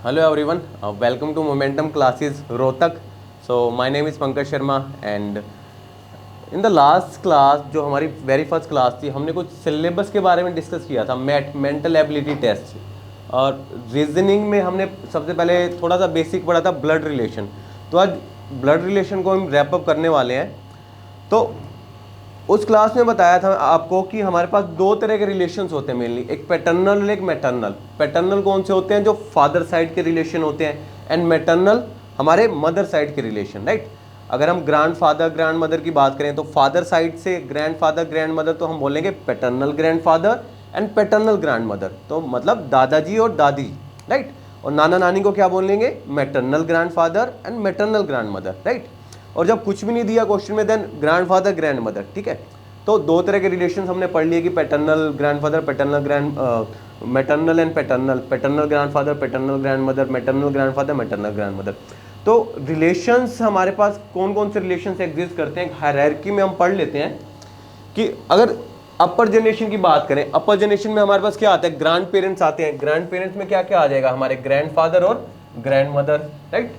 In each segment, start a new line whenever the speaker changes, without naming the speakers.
Hello everyone, welcome to Momentum Classes Rohtak. So my name is Pankaj Sharma and in the last class जो हमारी very first class थी हमने कुछ syllabus के बारे में डिस्कस किया था मेंटल एबिलिटी टेस्ट और रीजनिंग में हमने सबसे पहले थोड़ा सा बेसिक पढ़ा था ब्लड रिलेशन। तो आज ब्लड रिलेशन को हम रैप अप करने वाले हैं। तो उस क्लास में बताया था आपको कि हमारे पास दो तरह के रिलेशंस होते हैं मेनली, एक पैटर्नल और एक मैटर्नल। पैटर्नल कौन से होते हैं? जो फादर साइड के रिलेशन होते हैं, एंड मैटर्नल हमारे मदर साइड के रिलेशन, राइट। अगर हम ग्रैंड फादर ग्रैंड मदर की बात करें तो फादर साइड से ग्रैंड फादर ग्रैंड मदर तो हम बोलेंगे paternal grand father and paternal grand mother, तो मतलब दादाजी और दादी, राइट। और नाना नानी को क्या बोलेंगे? Maternal grandfather and maternal grandmother, right. और जब कुछ भी नहीं दिया क्वेश्चन में then grandfather grandmother, ठीक है। तो दो तरह के रिलेशन हमने पढ़ लिए कि paternal grand father, paternal grand maternal and paternal, paternal grand father, paternal grand mother, maternal grand father, maternal grand mother. तो रिलेशंस हमारे पास कौन कौन से रिलेशंस एग्जिस्ट करते हैं हायरार्की में हम पढ़ लेते हैं कि अगर अपर जनरेशन की बात करें, अपर जनरेशन में हमारे पास क्या आता है? ग्रैंड पेरेंट्स आते हैं। ग्रैंड पेरेंट्स में क्या क्या आ जाएगा? हमारे ग्रैंड फादर और ग्रैंड मदर, राइट।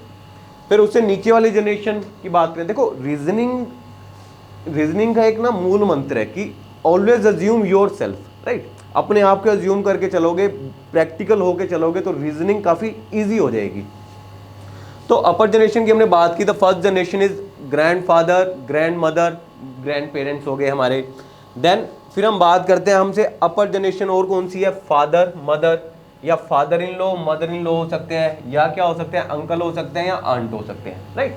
फिर उससे नीचे वाली जनरेशन की बात करें, देखो रीजनिंग का एक ना मूल मंत्र है कि always assume your self, right. अपने आप को अज्यूम करके चलोगे, प्रैक्टिकल होके चलोगे तो रीजनिंग काफ़ी ईजी हो जाएगी। तो अपर जनरेशन की हमने बात की, तो first generation is grand father grand mother, grand parents हो गए हमारे। देन फिर हम बात करते हैं हमसे अपर जनरेशन और कौन सी है? फादर मदर, या father in law mother in law हो सकते हैं, या क्या हो सकते हैं? अंकल हो सकते हैं या आंट हो सकते हैं, राइट।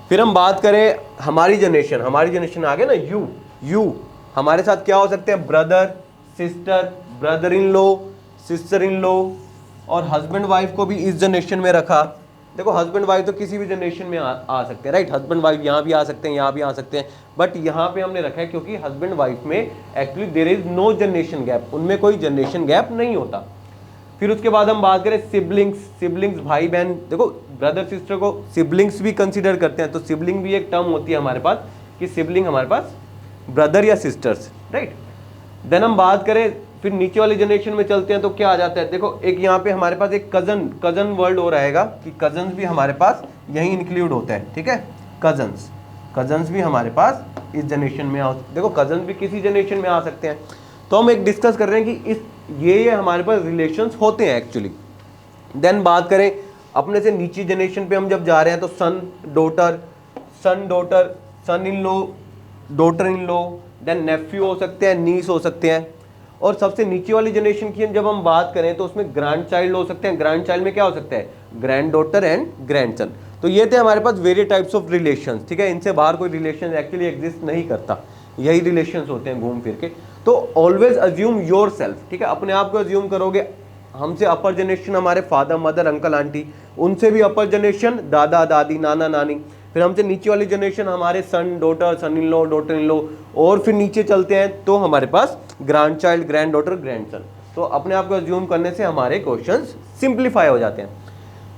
फिर हम बात करें हमारी जनरेशन आ गया ना, यू हमारे साथ क्या हो सकते हैं? Brother sister, brother in law, sister in law, और हस्बैंड वाइफ को भी इस जनरेशन में रखा। देखो हस्बैंड वाइफ तो किसी भी जनरेशन में आ सकते हैं, राइट। हस्बैंड वाइफ यहाँ भी आ सकते हैं, यहाँ भी आ सकते हैं, बट यहाँ पे हमने रखा है क्योंकि हस्बैंड वाइफ में actually there is no generation gap, उनमें कोई जनरेशन गैप नहीं होता। फिर उसके बाद हम बात करें सिबलिंग्स भाई बहन, देखो ब्रदर सिस्टर को सिबलिंग्स भी कंसीडर करते हैं, तो सिबलिंग भी एक टर्म होती है हमारे पास कि सिबलिंग हमारे पास ब्रदर या सिस्टर्स, राइट। देन हम बात करें फिर नीचे वाली जनरेशन में चलते हैं तो क्या आ जाता है? देखो एक यहाँ पे हमारे पास एक कजन वर्ड हो रहेगा कि कजन्स भी हमारे पास यही इंक्लूड होता है, ठीक है। कजन्स भी हमारे पास इस जनरेशन में देखो कजन्स भी किसी जनरेशन में आ सकते हैं। तो हम एक डिस्कस कर रहे हैं कि इस ये हमारे पास रिलेशंस होते हैं एक्चुअली। देन बात करें अपने से नीचे जनरेशन पे हम जब जा रहे हैं तो son daughter, son in law, daughter in law, then nephew हो सकते हैं, नीस हो सकते हैं। और सबसे नीचे वाली जनरेशन की जब हम बात करें तो उसमें ग्रैंड चाइल्ड हो सकते हैं। ग्रैंड चाइल्ड में क्या हो सकता है? Grand daughter and grand son. तो ये थे हमारे पास वेरियस टाइप्स ऑफ रिलेशंस, ठीक है। इनसे बाहर कोई रिलेशन एक्चुअली एग्जिस्ट नहीं करता, यही रिलेशंस होते हैं घूम फिर के। तो ऑलवेज अज्यूम योर सेल्फ, ठीक है, अपने आप को अज्यूम करोगे। हमसे अपर जनरेशन हमारे फादर मदर अंकल आंटी, उनसे भी अपर जनरेशन दादा दादी नाना नानी। फिर हमसे नीचे वाली जनरेशन हमारे son daughter, son in law, daughter in law, और फिर नीचे चलते हैं तो हमारे पास grandchild, granddaughter, grandson. तो अपने आप को अज्यूम करने से हमारे क्वेश्चंस सिंप्लीफाई हो जाते हैं।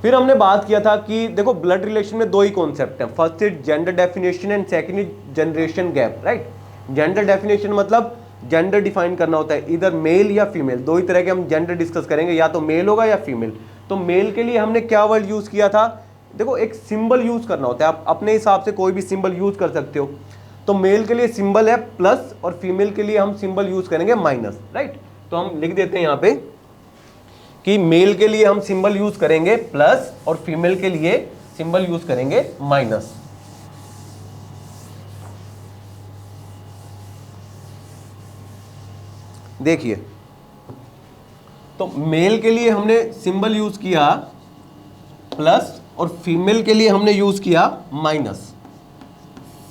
फिर हमने बात किया था कि देखो ब्लड रिलेशन में दो ही कॉन्सेप्ट हैं, first is gender definition and second is generation gap, right. Gender definition मतलब जेंडर डिफाइन करना होता है, इधर मेल या फीमेल, दो ही तरह के हम जेंडर डिस्कस करेंगे, या तो मेल होगा या फीमेल। तो मेल के लिए हमने क्या वर्ड यूज किया था? देखो एक सिंबल यूज करना होता है, आप अपने हिसाब से कोई भी सिंबल यूज कर सकते हो। तो मेल के लिए सिंबल है प्लस और फीमेल के लिए हम सिंबल यूज करेंगे माइनस, राइट। तो हम लिख देते हैं यहाँ पे कि मेल के लिए हम सिंबल यूज करेंगे प्लस और फीमेल के लिए सिंबल यूज करेंगे माइनस। देखिए तो मेल के लिए हमने सिंबल यूज किया प्लस और फीमेल के लिए हमने यूज किया माइनस।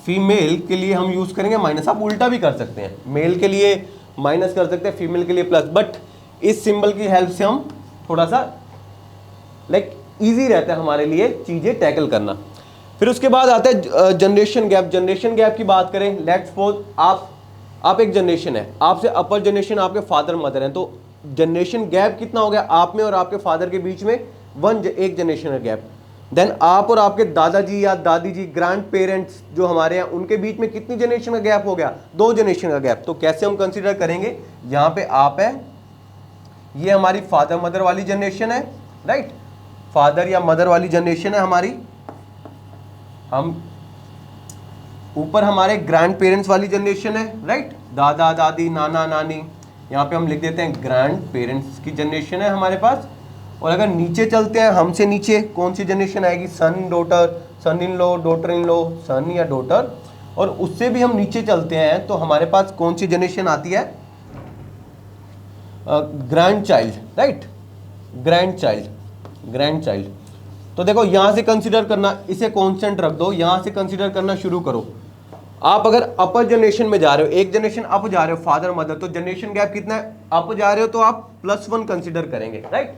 फीमेल के लिए हम यूज करेंगे माइनस, आप उल्टा भी कर सकते हैं, मेल के लिए माइनस कर सकते हैं, फीमेल के लिए प्लस, बट इस सिंबल की हेल्प से हम थोड़ा सा इजी रहता है हमारे लिए चीजें टैकल करना। फिर उसके बाद आता है जनरेशन गैप। जनरेशन गैप की बात करें, लेट्स सपोज आप एक जनरेशन है, आपसे अपर जनरेशन आपके फादर मदर हैं, तो जनरेशन गैप कितना हो गया आप में और आपके फादर के बीच में? एक जनरेशन का गैप। देन आप और आपके दादाजी या दादी जी, ग्रैंड पेरेंट्स जो हमारे हैं, उनके बीच में कितनी जनरेशन का गैप हो गया? 2 जनरेशन का गैप। तो कैसे हम कंसीडर करेंगे? यहाँ पे आप है, ये हमारी फादर मदर वाली जनरेशन है, राइट। फादर या मदर वाली जनरेशन है हमारी, हम ऊपर हमारे ग्रैंड पेरेंट्स वाली जनरेशन है, राइट, दादा दादी नाना नानी, यहाँ पे हम लिख देते हैं ग्रैंड पेरेंट्स की जनरेशन है हमारे पास। और अगर नीचे चलते हैं, हमसे नीचे कौन सी जनरेशन आएगी, son daughter, son in law, daughter in law, son या डॉटर। और उससे भी हम नीचे चलते हैं तो हमारे पास कौन सी जनरेशन आती है, grand child, right, grand child, grand child. तो देखो यहां से कंसीडर करना, इसे कांस्टेंट रख दो, यहां से कंसीडर करना शुरू करो। आप अगर अपर जनरेशन में जा रहे हो, एक जनरेशन अप जा रहे हो, फादर मदर, तो जनरेशन गैप कितना है, अप जा रहे हो तो आप +1 कंसीडर करेंगे, राइट।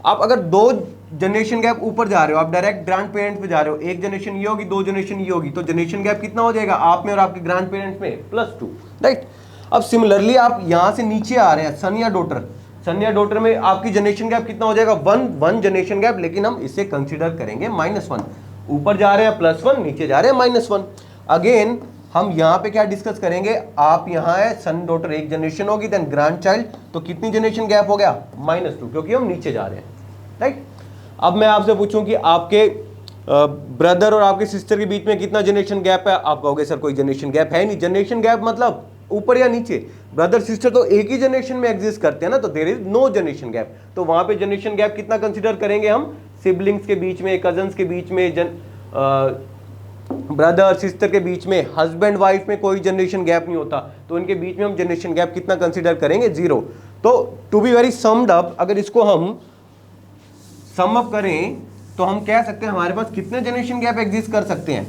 आप अगर 2 जनरेशन गैप ऊपर जा रहे हो, आप डायरेक्ट ग्रैंड पेरेंट्स पे जा रहे हो, एक जनरेशन ये होगी, 2 जनरेशन ये होगी, तो जनरेशन गैप कितना हो जाएगा आप में और आपके ग्रैंड पेरेंट्स में, +2, राइट। अब सिमिलरली आप यहां से नीचे आ रहे हैं, सन या डॉटर, सन या डॉटर में आपकी जनरेशन गैप कितना हो जाएगा, 1 जनरेशन गैप, लेकिन हम इसे कंसीडर करेंगे -1। ऊपर जा रहे हैं +1, नीचे जा रहे हैं -1। अगेन हम यहाँ पे क्या डिस्कस करेंगे, आप यहाँ है सन डॉटर एक जनरेशन होगी, देन ग्रैंड चाइल्ड, तो कितनी जनरेशन गैप हो गया, -2, क्योंकि हम नीचे जा रहे हैं, राइट। अब मैं आपसे पूछूं कि आपके ब्रदर और आपके सिस्टर के बीच में कितना जनरेशन गैप है, आप कहोगे सर कोई जनरेशन गैप है नहीं। जनरेशन गैप मतलब ऊपर या नीचे, ब्रदर सिस्टर तो एक ही जनरेशन में एग्जिस्ट करते हैं ना, तो there is no generation gap. तो वहां पे जनरेशन गैप कितना कंसीडर करेंगे हम, सिबलिंग्स के बीच में, कजन्स के बीच में, ब्रदर सिस्टर के बीच में, हस्बैंड वाइफ में कोई जनरेशन गैप नहीं होता, तो इनके बीच में हम जनरेशन गैप कितना कंसीडर करेंगे, 0। तो to be very summed up, अगर इसको हम सम अप करें तो हम कह सकते हैं हमारे पास कितने जनरेशन गैप एग्जिस्ट कर सकते हैं।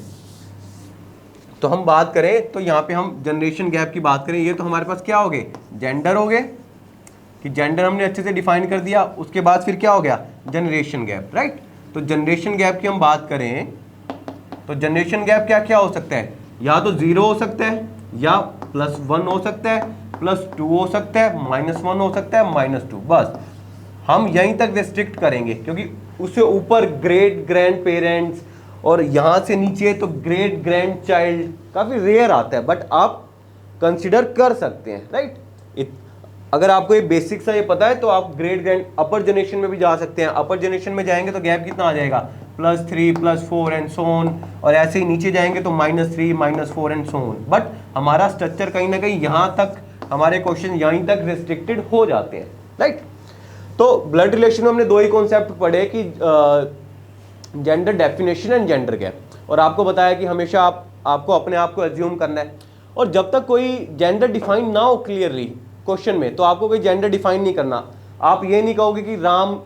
तो हम बात करें तो यहाँ पे हम जनरेशन गैप की बात करें, ये तो हमारे पास क्या हो गए, जेंडर हो गए, कि जेंडर हमने अच्छे से डिफाइन कर दिया। उसके बाद फिर क्या हो गया, जनरेशन गैप, राइट। तो जनरेशन गैप की हम बात करें तो जनरेशन गैप क्या क्या हो सकता है, या तो 0 हो सकता है, या +1 हो सकता है, +2 हो सकता है, -1 हो सकता है, -2, बस हम यहीं तक रिस्ट्रिक्ट करेंगे, क्योंकि उससे ऊपर ग्रेट ग्रैंड पेरेंट्स और यहाँ से नीचे तो ग्रेट ग्रैंड चाइल्ड काफ़ी रेयर आता है, बट आप कंसिडर कर सकते हैं, राइट। अगर आपको ये बेसिक सा ये पता है तो आप ग्रेट ग्रैंड अपर जनरेशन में भी जा सकते हैं। अपर जनरेशन में जाएंगे तो गैप कितना आ जाएगा, +3, +4 एंड सो ऑन, और ऐसे ही नीचे जाएंगे तो -3, -4 एंड सो ऑन। बट हमारा स्ट्रक्चर कहीं ना कहीं यहाँ तक, हमारे क्वेश्चन यहीं तक रिस्ट्रिक्टेड हो जाते हैं, राइट। तो ब्लड रिलेशन में हमने 2 ही कॉन्सेप्ट पढ़े कि gender definition and gender gap, और आपको बताया कि हमेशा आपको अपने आप को एज्यूम करना है, और जब तक कोई जेंडर डिफाइन ना हो क्लियरली क्वेश्चन में, तो आपको कोई जेंडर डिफाइन नहीं करना। आप ये नहीं कहोगे कि राम,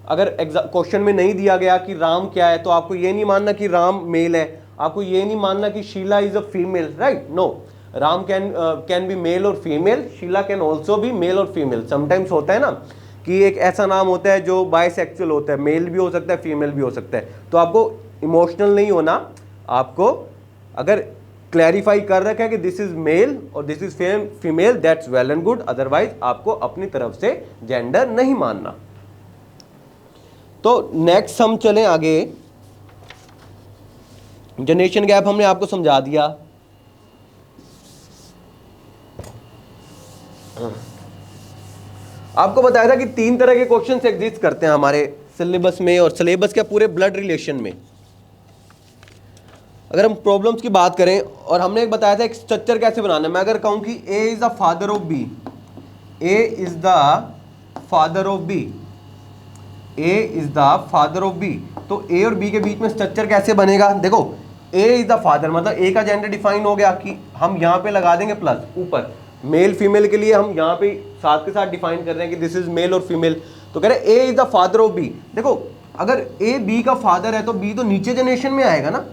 अगर क्वेश्चन में नहीं दिया गया कि राम क्या है, तो आपको ये नहीं मानना कि राम मेल है, आपको ये नहीं मानना कि Sheela is a female, right. No, Ram can be male और female, Sheela can also be male और फीमेल। समटाइम्स होता है ना कि एक ऐसा नाम होता है जो बाइसेक्सुअल होता है, मेल भी हो सकता है, फीमेल भी हो सकता है। तो आपको इमोशनल नहीं होना, आपको अगर क्लैरिफाई कर रखा है कि दिस इज मेल और this is female, that's well and good, otherwise आपको अपनी तरफ से जेंडर नहीं मानना। तो नेक्स्ट हम चलें आगे। जनरेशन गैप हमने आपको समझा दिया। आपको बताया था कि 3 तरह के क्वेश्चंस एग्जिस्ट करते हैं हमारे सिलेबस में, और सिलेबस के पूरे ब्लड रिलेशन में। अगर हम प्रॉब्लम्स की बात करें, और हमने एक बताया था एक स्ट्रक्चर कैसे बनाना है। मैं अगर कहूं कि A is the father of B, A is the father of B, A is the father of B, तो ए और बी के बीच में स्ट्रक्चर कैसे बनेगा। देखो, ए इज द फादर मतलब ए का जेंडर डिफाइन हो गया कि हम यहाँ पे लगा देंगे प्लस ऊपर, मेल फीमेल के लिए हम यहाँ पे साथ के साथ डिफाइन कर रहे हैं कि दिस इज मेल और फीमेल। तो कह रहे हैं A is the father of B. देखो, अगर ए बी का फादर है तो बी तो नीचे जनरेशन में आएगा ना,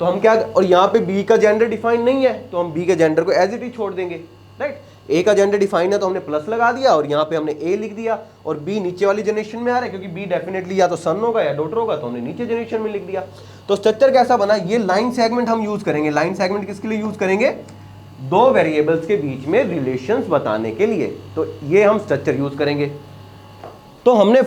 तो हम क्या, और यहाँ पे बी का जेंडर डिफाइन नहीं है तो हम बी के जेंडर को एज इट इज छोड़ देंगे, राइट। ए का जेंडर डिफाइन है तो हमने प्लस लगा दिया, और यहाँ पे हमने ए लिख दिया, और बी नीचे वाली जनरेशन में आ रहा है क्योंकि बी डेफिनेटली या तो सन होगा या डॉटर होगा, तो हमने नीचे जनरेशन में लिख दिया। तो स्ट्रक्चर कैसा बना, ये लाइन सेगमेंट हम यूज करेंगे। लाइन सेगमेंट किसके लिए यूज करेंगे, 2 वेरिएबल्स के बीच में रिलेशंस बताने के लिए, तो ये हम स्ट्रक्चर यूज करेंगे। तो हमने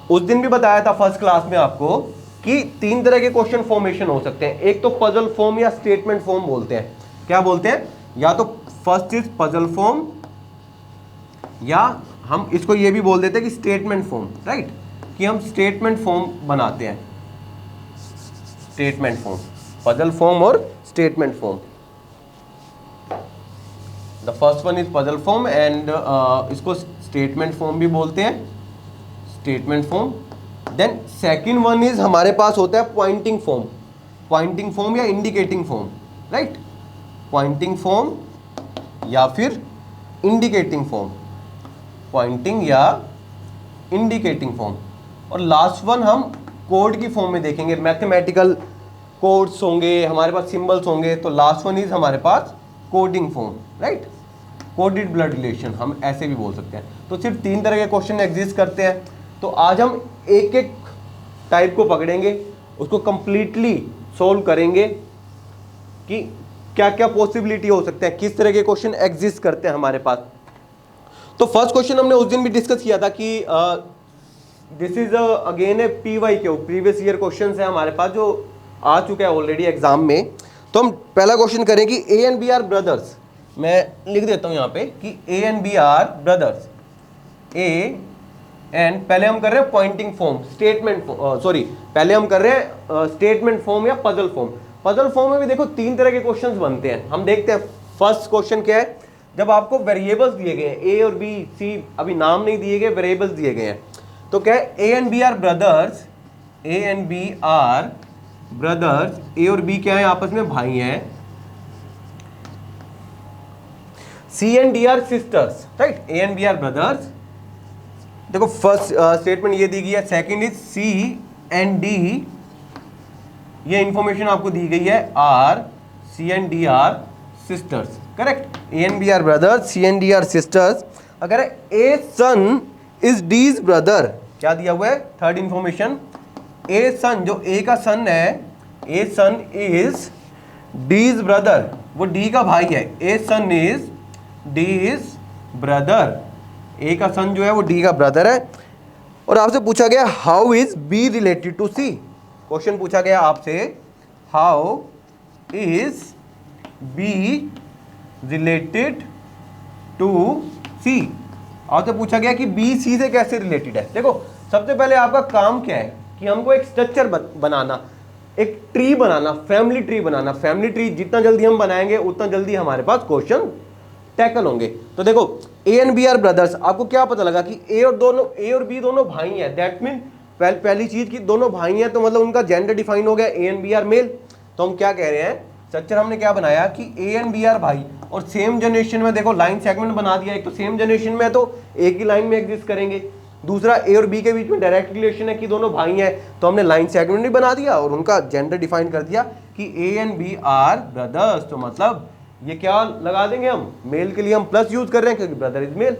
उस दिन भी बताया था फर्स्ट क्लास में आपको कि 3 तरह के क्वेश्चन फॉर्मेशन हो सकते हैं। एक तो पजल फॉर्म या स्टेटमेंट फॉर्म बोलते हैं। क्या बोलते हैं, या तो फर्स्ट इज पजल फॉर्म, या हम इसको ये भी बोल देते हैं कि स्टेटमेंट फॉर्म, राइट। कि हम स्टेटमेंट फॉर्म बनाते हैं, स्टेटमेंट फॉर्म, पजल फॉर्म और statement form. The first one is puzzle form and इसको स्टेटमेंट फॉर्म भी बोलते हैं, statement form. Then second one is हमारे पास होता है पॉइंटिंग फॉर्म, पॉइंटिंग फॉर्म या indicating form, right, pointing form या फिर इंडिकेटिंग फॉर्म, पॉइंटिंग या इंडिकेटिंग फॉर्म। और लास्ट वन हम कोड की फॉर्म में देखेंगे, मैथमेटिकल कोड्स होंगे हमारे पास, सिंबल्स होंगे, तो लास्ट वन इज हमारे पास coding form, right, coded blood relation हम ऐसे भी बोल सकते हैं। तो सिर्फ 3 तरह के क्वेश्चन एग्जिस्ट करते हैं। तो आज हम एक एक टाइप को पकड़ेंगे, उसको कंप्लीटली सोल्व करेंगे कि क्या क्या पॉसिबिलिटी हो सकते हैं, किस तरह के क्वेश्चन एग्जिस्ट करते हैं हमारे पास। तो फर्स्ट क्वेश्चन हमने उस दिन भी डिस्कस किया था कि this is again A PYQ, previous year question है हमारे पास जो आ चुका है ऑलरेडी एग्जाम में। तो हम पहला क्वेश्चन करें कि A and B are brothers, मैं लिख देता हूं यहां पे कि A and B are brothers, A and पहले हम कर रहे हैं पॉइंटिंग फॉर्म, स्टेटमेंट, सॉरी पहले हम कर रहे हैं स्टेटमेंट फॉर्म या पजल फॉर्म। पजल फॉर्म में भी देखो 3 तरह के क्वेश्चंस बनते हैं, हम देखते हैं। फर्स्ट क्वेश्चन क्या है, जब आपको वेरिएबल्स दिए गए हैं A और B, C, अभी नाम नहीं दिए गए, वेरिएबल्स दिए गए हैं, तो क्या है A and B are brothers, A and B are brothers, A और B क्या है आपस में भाई हैं, C and D are sisters, right, A and B are brothers. देखो फर्स्ट स्टेटमेंट ये दी गई है। Second is C and D, ये इंफॉर्मेशन आपको दी गई है, are, C and D are sisters, correct, A and B are brothers, C and D are sisters. अगर A son is D's brother, क्या दिया हुआ है, थर्ड इंफॉर्मेशन, A सन, जो A का सन है, A son is D's brother, वो D का भाई है, A son is D's brother, A का सन जो है वो D का ब्रदर है। और आपसे पूछा गया how is B related to C, question पूछा गया आपसे how is B related to C, आपसे पूछा गया कि B C से कैसे रिलेटेड है। देखो सबसे पहले आपका काम क्या है कि हमको एक स्ट्रक्चर बनाना, एक ट्री बनाना, फैमिली ट्री बनाना। फैमिली ट्री जितना जल्दी हम बनाएंगे उतना जल्दी हमारे पास क्वेश्चन टैकल होंगे। तो देखो A and B are brothers, आपको क्या पता लगा कि A और B दोनों भाई हैं, दैट मीन पहली चीज की दोनों भाई हैं, तो मतलब उनका जेंडर डिफाइन हो गया, A and B are male. तो हम क्या कह रहे हैं, स्ट्रक्चर हमने क्या बनाया कि A and B आर भाई, और सेम जनरेशन में देखो लाइन सेगमेंट बना दिया। एक तो सेम जनरेशन में तो एक ही लाइन में एग्जिस्ट करेंगे, दूसरा A और B के बीच में डायरेक्ट रिलेशन है कि दोनों भाई हैं, तो हमने लाइन सेगमेंट भी बना दिया और उनका जेंडर डिफाइन कर दिया कि A and B are brothers. तो मतलब ये क्या लगा देंगे हम, मेल के लिए हम प्लस यूज कर रहे हैं क्योंकि ब्रदर इज मेल।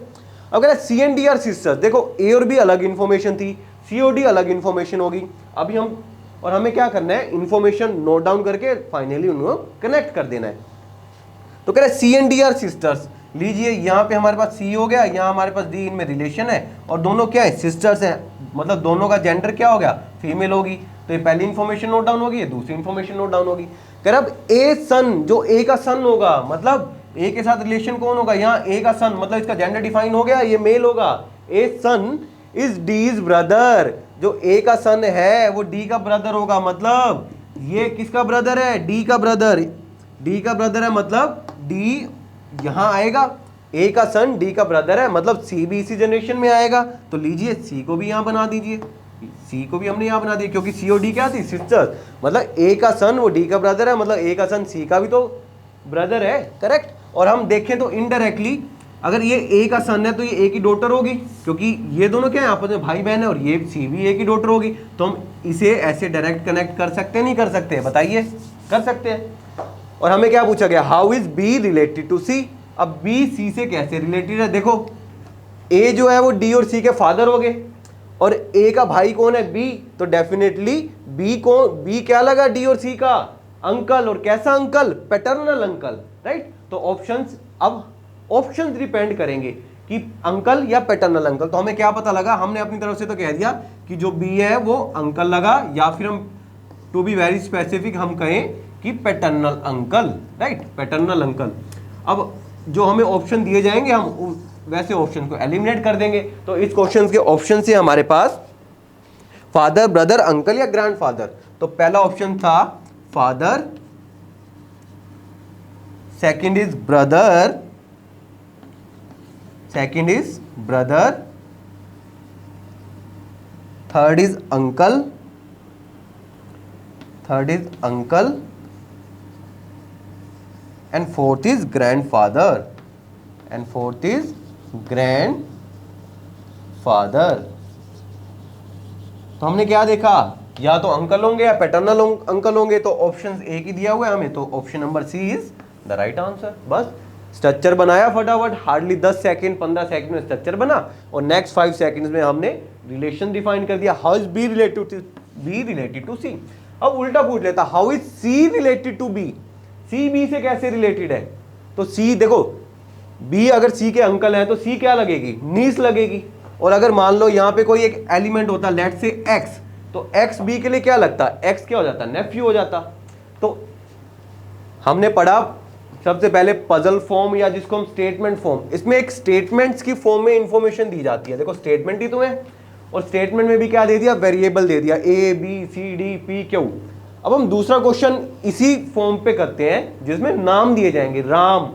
अगर C and D are sisters, देखो A और B अलग इन्फॉर्मेशन थी, C और D अलग इन्फॉर्मेशन होगी। अभी हम और हमें क्या करना है, इन्फॉर्मेशन नोट डाउन करके फाइनली उनको कनेक्ट कर देना है। तो कह रहे हैं C and D are sisters, लीजिए यहाँ पे हमारे पास C हो गया, यहाँ हमारे पास D, इनमें रिलेशन है और दोनों क्या है, सिस्टर्स हैं, मतलब दोनों का जेंडर क्या हो गया, फीमेल होगी। तो ये पहली इन्फॉर्मेशन नोट डाउन होगी, ये दूसरी इन्फॉर्मेशन नोट डाउन होगी। कह रहे अब A सन, जो A का सन होगा, मतलब A के साथ रिलेशन कौन होगा, यहाँ A का सन, मतलब इसका जेंडर डिफाइन हो गया, ये मेल होगा। A son is D's brother, जो A का सन है वो D का ब्रदर होगा, मतलब ये किसका ब्रदर है, D का ब्रदर, D का ब्रदर है, मतलब D यहाँ आएगा, A का सन D का ब्रदर है, मतलब C भी इसी जनरेशन में आएगा। तो लीजिए C को भी यहाँ बना दीजिए, C को भी हमने यहाँ बना दिया क्योंकि C और D क्या थी, सिस्टर्स, मतलब A का सन वो D का ब्रदर है, मतलब A का सन C का भी तो ब्रदर है, करेक्ट। और हम देखें तो इनडायरेक्टली अगर ये A का सन है तो ये A की डॉटर होगी, क्योंकि ये दोनों क्या है आपस में भाई बहन है, और ये C भी A की डॉटर होगी। तो हम इसे ऐसे डायरेक्ट कनेक्ट कर सकते हैं, नहीं कर सकते, बताइए, कर सकते हैं। और हमें क्या पूछा गया, how is B related to C। अब B C से कैसे रिलेटेड है, देखो A जो है वो D और C के फादर हो गए, और A का भाई कौन है, B, तो डेफिनेटली B क्या लगा, D और C का अंकल, और कैसा अंकल, पैटर्नल अंकल, राइट। तो ऑप्शंस, अब ऑप्शंस डिपेंड करेंगे कि अंकल या पैटर्नल अंकल। तो हमें क्या पता लगा, हमने अपनी तरफ से तो कह दिया कि जो B है वो अंकल लगा, या फिर हम टू बी वेरी स्पेसिफिक हम कहें कि paternal uncle, right, paternal uncle. अब जो हमें ऑप्शन दिए जाएंगे हम वैसे ऑप्शन को एलिमिनेट कर देंगे। तो इस क्वेश्चन के ऑप्शन से हमारे पास फादर, ब्रदर, अंकल या ग्रैंडफादर? तो पहला ऑप्शन था father, second is brother, third is uncle, and fourth is grandfather, तो हमने क्या देखा, या तो अंकल होंगे या पैटर्नल अंकल होंगे, तो ऑप्शन एक ही दिया हुआ है हमें, तो option number C is the right answer. बस स्ट्रक्चर बनाया फटाफट, हार्डली 10 सेकंड 15 सेकंड में स्ट्रक्चर बना, और नेक्स्ट 5 सेकंड्स में हमने रिलेशन डिफाइन कर दिया। How is B related to C. अब उल्टा पूछ लेता, how is C related to B, C B से कैसे रिलेटेड है? तो सी देखो, बी अगर सी के अंकल हैं तो सी क्या लगेगी, नीस लगेगी, और अगर मान लो यहाँ पे कोई एक एलिमेंट होता लेट से एक्स, तो एक्स बी के लिए क्या लगता, एक्स क्या हो जाता, नेफ्यू हो जाता। तो हमने पढ़ा सबसे पहले पजल फॉर्म, या जिसको हम स्टेटमेंट फॉर्म, इसमें एक स्टेटमेंट्स की फॉर्म में इंफॉर्मेशन दी जाती है। देखो स्टेटमेंट ही तो है, और स्टेटमेंट में भी क्या दे दिया, वेरिएबल दे दिया, A B C D P Q. अब हम दूसरा क्वेश्चन इसी फॉर्म पे करते हैं जिसमें नाम दिए जाएंगे, राम,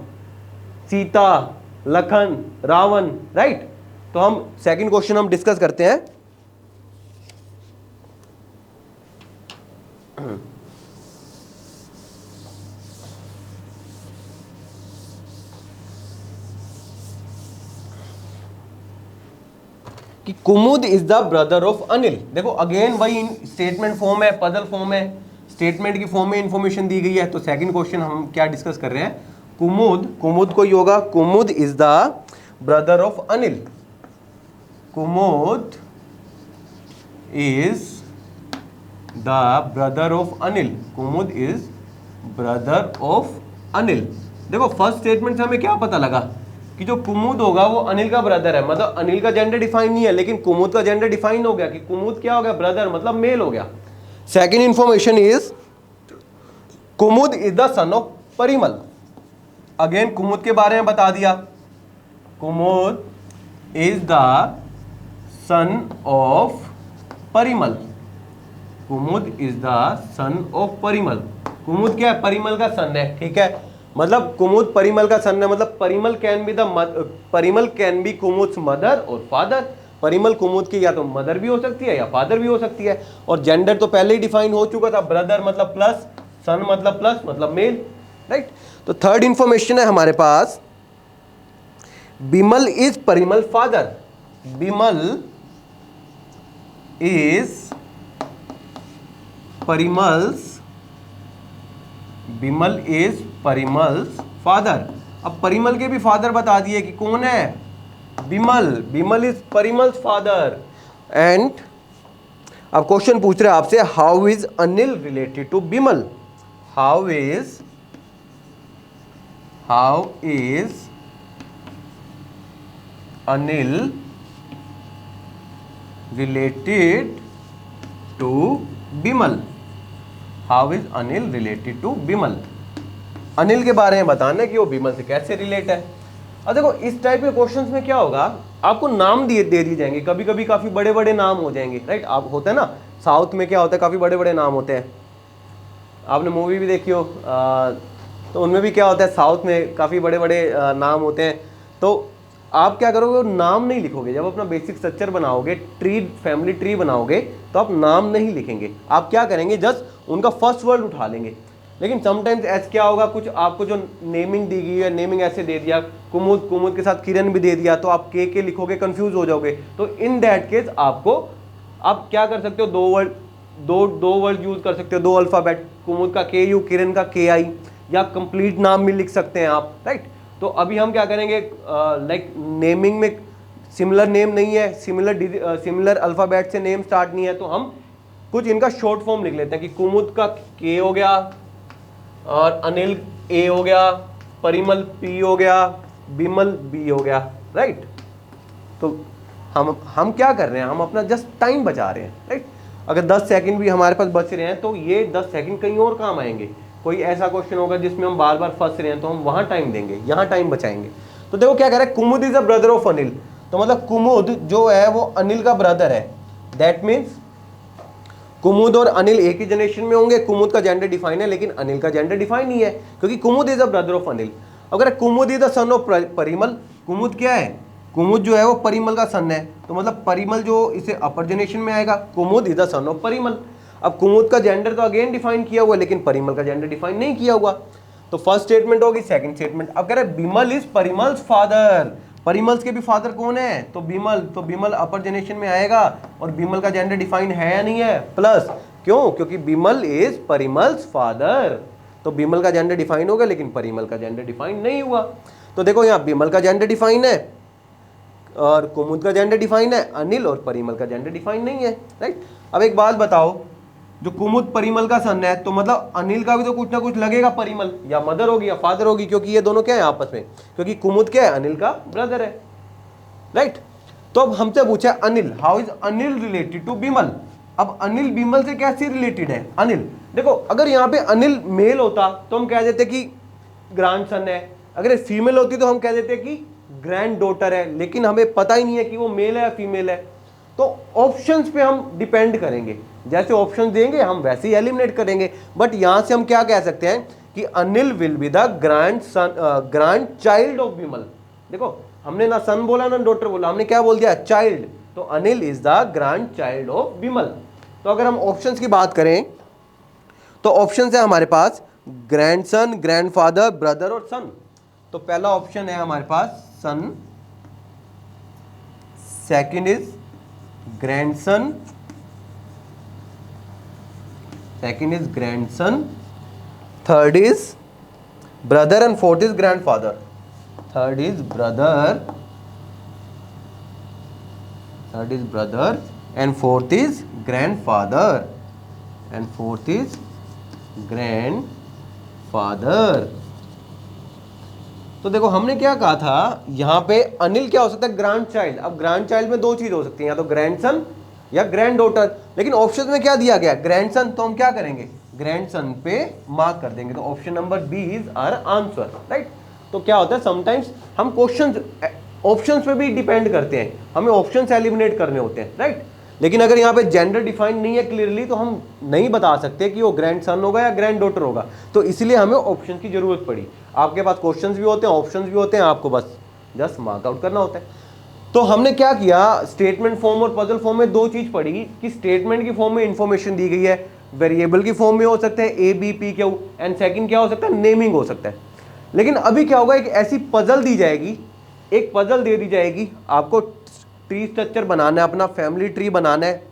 सीता, लखन, रावण, राइट। तो हम सेकंड क्वेश्चन हम डिस्कस करते हैं। कि Kumud is the brother of Anil. देखो अगेन वही स्टेटमेंट फॉर्म है, पजल फॉर्म है, स्टेटमेंट की फॉर्म में इंफॉर्मेशन दी गई है। तो सेकंड क्वेश्चन हम क्या डिस्कस कर रहे हैं, कुमुद को ही होगा, Kumud is the brother of Anil, Kumud is the brother of Anil, Kumud is brother of Anil. देखो फर्स्ट स्टेटमेंट से हमें क्या पता लगा कि जो कुमुद होगा वो अनिल का ब्रदर है, मतलब अनिल का जेंडर डिफाइन नहीं है, लेकिन कुमुद का जेंडर डिफाइन हो गया कि कुमुद क्या हो गया, ब्रदर, मतलब मेल हो गया। Second information is Kumud is the son of Parimal. Again Kumud के बारे में बता दिया, Kumud is the son of Parimal, Kumud is the son of Parimal. Kumud क्या है, परिमल का सन है, ठीक है, मतलब कुमुद परिमल का सन है, मतलब परिमल कैन बी कुमुद्स मदर और फादर। परिमल कुमुद की या तो मदर भी हो सकती है या फादर भी हो सकती है, और जेंडर तो पहले ही डिफाइन हो चुका था, ब्रदर मतलब प्लस, सन मतलब प्लस मतलब मेल, राइट। तो थर्ड इंफॉर्मेशन है हमारे पास, Bimal is Parimal father, Bimal is Parimal's father. अब परिमल के भी फादर बता दिए कि कौन है, Bimal is Parimal's father. And अब क्वेश्चन पूछ रहे हैं आपसे, how is Anil related to Bimal, how is Anil related to Bimal, how is Anil related to Bimal. Anil के बारे में बताना कि वो बिमल से कैसे रिलेट है। अब देखो इस टाइप के क्वेश्चंस में क्या होगा, आपको नाम दे दिए जाएंगे, कभी कभी काफी बड़े बड़े नाम हो जाएंगे, राइट। आप होता है ना, साउथ में क्या होता है, काफी बड़े बड़े नाम होते हैं, आपने मूवी भी देखी हो, तो उनमें भी क्या होता है, साउथ में काफी बड़े बड़े नाम होते हैं। तो आप क्या करोगे, वो नाम नहीं लिखोगे, जब अपना बेसिक स्ट्रक्चर बनाओगे, ट्री, फैमिली ट्री बनाओगे, तो आप नाम नहीं लिखेंगे, आप क्या करेंगे, जस्ट उनका फर्स्ट वर्ड उठा लेंगे। लेकिन समटाइम्स ऐसे क्या होगा, कुछ आपको जो नेमिंग दी गई है, नेमिंग ऐसे दे दिया, कुमुद के साथ किरण भी दे दिया, तो आप के लिखोगे, कंफ्यूज हो जाओगे। तो इन दैट केस आप क्या कर सकते हो, दो वर्ड यूज कर सकते हो, दो अल्फाबेट, कुमुद का के यू, किरण का के आई, या कंप्लीट नाम भी लिख सकते हैं आप, राइट। तो अभी हम क्या करेंगे, लाइक नेमिंग में सिमिलर नेम नहीं है, सिमिलर अल्फाबेट से नेम स्टार्ट नहीं है, तो हम कुछ इनका शॉर्ट फॉर्म लिख लेते हैं कि कुमुद का के हो गया, और अनिल ए हो गया, परिमल पी हो गया, बिमल बी हो गया, राइट। तो हम क्या कर रहे हैं, हम अपना जस्ट टाइम बचा रहे हैं, राइट। अगर 10 सेकंड भी हमारे पास बच रहे हैं तो ये 10 सेकंड कहीं और काम आएंगे। कोई ऐसा क्वेश्चन होगा जिसमें हम बार बार फंस रहे हैं तो हम वहां टाइम देंगे, यहाँ टाइम बचाएंगे। तो देखो क्या कह रहा है, Kumud is a brother of Anil, तो मतलब कुमुद जो है वो अनिल का ब्रदर है, दैट मीन्स कुमुद और अनिल एक ही जनरेशन में होंगे, कुमुद का जेंडर डिफाइन है लेकिन अनिल का जेंडर डिफाइन नहीं है, क्योंकि Kumud is a brother of Anil. अगर Kumud is the son of Parimal, Kumud क्या है, कुमुद जो है वो परिमल का सन है, तो मतलब परिमल जो इसे अपर जनरेशन में आएगा, Kumud is the son of Parimal. अब कुमुद का जेंडर तो अगेन डिफाइन किया हुआ है लेकिन परिमल का जेंडर डिफाइन नहीं किया हुआ, तो फर्स्ट स्टेटमेंट होगी। सेकंड स्टेटमेंट, अब कह रहे बिमल इज परिमल्स फादर, परिमल्स के भी फादर कौन है, तो बिमल, तो बिमल अपर जनरेशन में आएगा और बिमल का जेंडर डिफाइन है या नहीं है, प्लस, क्यों, क्योंकि बिमल इज परिमल्स फादर, तो बिमल का जेंडर डिफाइन होगा लेकिन परिमल का जेंडर डिफाइन नहीं हुआ। तो देखो यहाँ बिमल का जेंडर डिफाइन है और कुमुद का जेंडर डिफाइन है, अनिल और परिमल का जेंडर डिफाइन नहीं है, राइट। अब एक बात बताओ, जो कुमुद परिमल का सन है तो मतलब अनिल का भी तो कुछ ना कुछ लगेगा, परिमल या मदर होगी या फादर होगी, क्योंकि ये दोनों क्या है आपस में, क्योंकि कुमुद क्या है, अनिल का ब्रदर है, राइट। तो अब हमसे पूछा Anil, how is Anil related to Bimal. अब अनिल बिमल से कैसे रिलेटेड है अनिल, देखो अगर यहाँ पे अनिल मेल होता तो हम कह देते कि ग्रैंड सन है, अगर फीमेल होती तो हम कह देते कि ग्रैंड डॉटर है, लेकिन हमें पता ही नहीं है कि वो मेल है या फीमेल है, तो ऑप्शंस पे हम डिपेंड करेंगे, जैसे ऑप्शन देंगे हम वैसे ही एलिमिनेट करेंगे। बट यहां से हम क्या कह सकते हैं कि Anil will be the grand son, grand child of Bimal. देखो हमने ना सन बोला ना डॉटर बोला, हमने क्या बोल दिया, चाइल्ड, तो Anil is the grand child of Bimal. तो अगर हम ऑप्शंस की बात करें तो ऑप्शन है हमारे पास ग्रैंडसन, ग्रैंडफादर, ब्रदर और सन। तो पहला ऑप्शन है हमारे पास son, second is grandson, second is grandson, third is brother and fourth is grandfather, third is brother and fourth is grandfather and fourth is grandfather। तो देखो हमने क्या कहा था, यहाँ पे अनिल क्या हो सकता है, ग्रैंड चाइल्ड। अब ग्रैंड चाइल्ड में दो चीज हो सकती है, या तो ग्रैंडसन या ग्रैंड डॉटर, लेकिन ऑप्शन में क्या दिया गया, ग्रैंडसन, तो हम क्या करेंगे, ग्रैंडसन पे मार्क कर देंगे, तो option number B is our answer, right. तो क्या होता है समटाइम्स हम क्वेश्चन ऑप्शंस पे भी डिपेंड करते हैं, हमें ऑप्शंस एलिमिनेट करने होते हैं, राइट। लेकिन अगर यहाँ पे जेंडर डिफाइन नहीं है क्लियरली तो हम नहीं बता सकते कि वो ग्रैंडसन होगा या ग्रैंड डॉटर होगा, तो इसलिए हमें ऑप्शन की जरूरत पड़ी। आपके पास क्वेश्चंस भी होते हैं, ऑप्शंस भी होते हैं, आपको बस जस्ट मार्क आउट करना होता है। तो हमने क्या किया, स्टेटमेंट फॉर्म और पजल फॉर्म में दो चीज पढ़ी कि स्टेटमेंट की फॉर्म में इंफॉर्मेशन दी गई है, वेरिएबल की फॉर्म में हो सकता है A B P Q, and second क्या हो सकता है, नेमिंग हो सकता है। लेकिन अभी क्या होगा, एक ऐसी पजल दी जाएगी, एक पजल दे दी जाएगी, आपको ट्री स्ट्रक्चर बनाना है, अपना फैमिली ट्री बनाना है,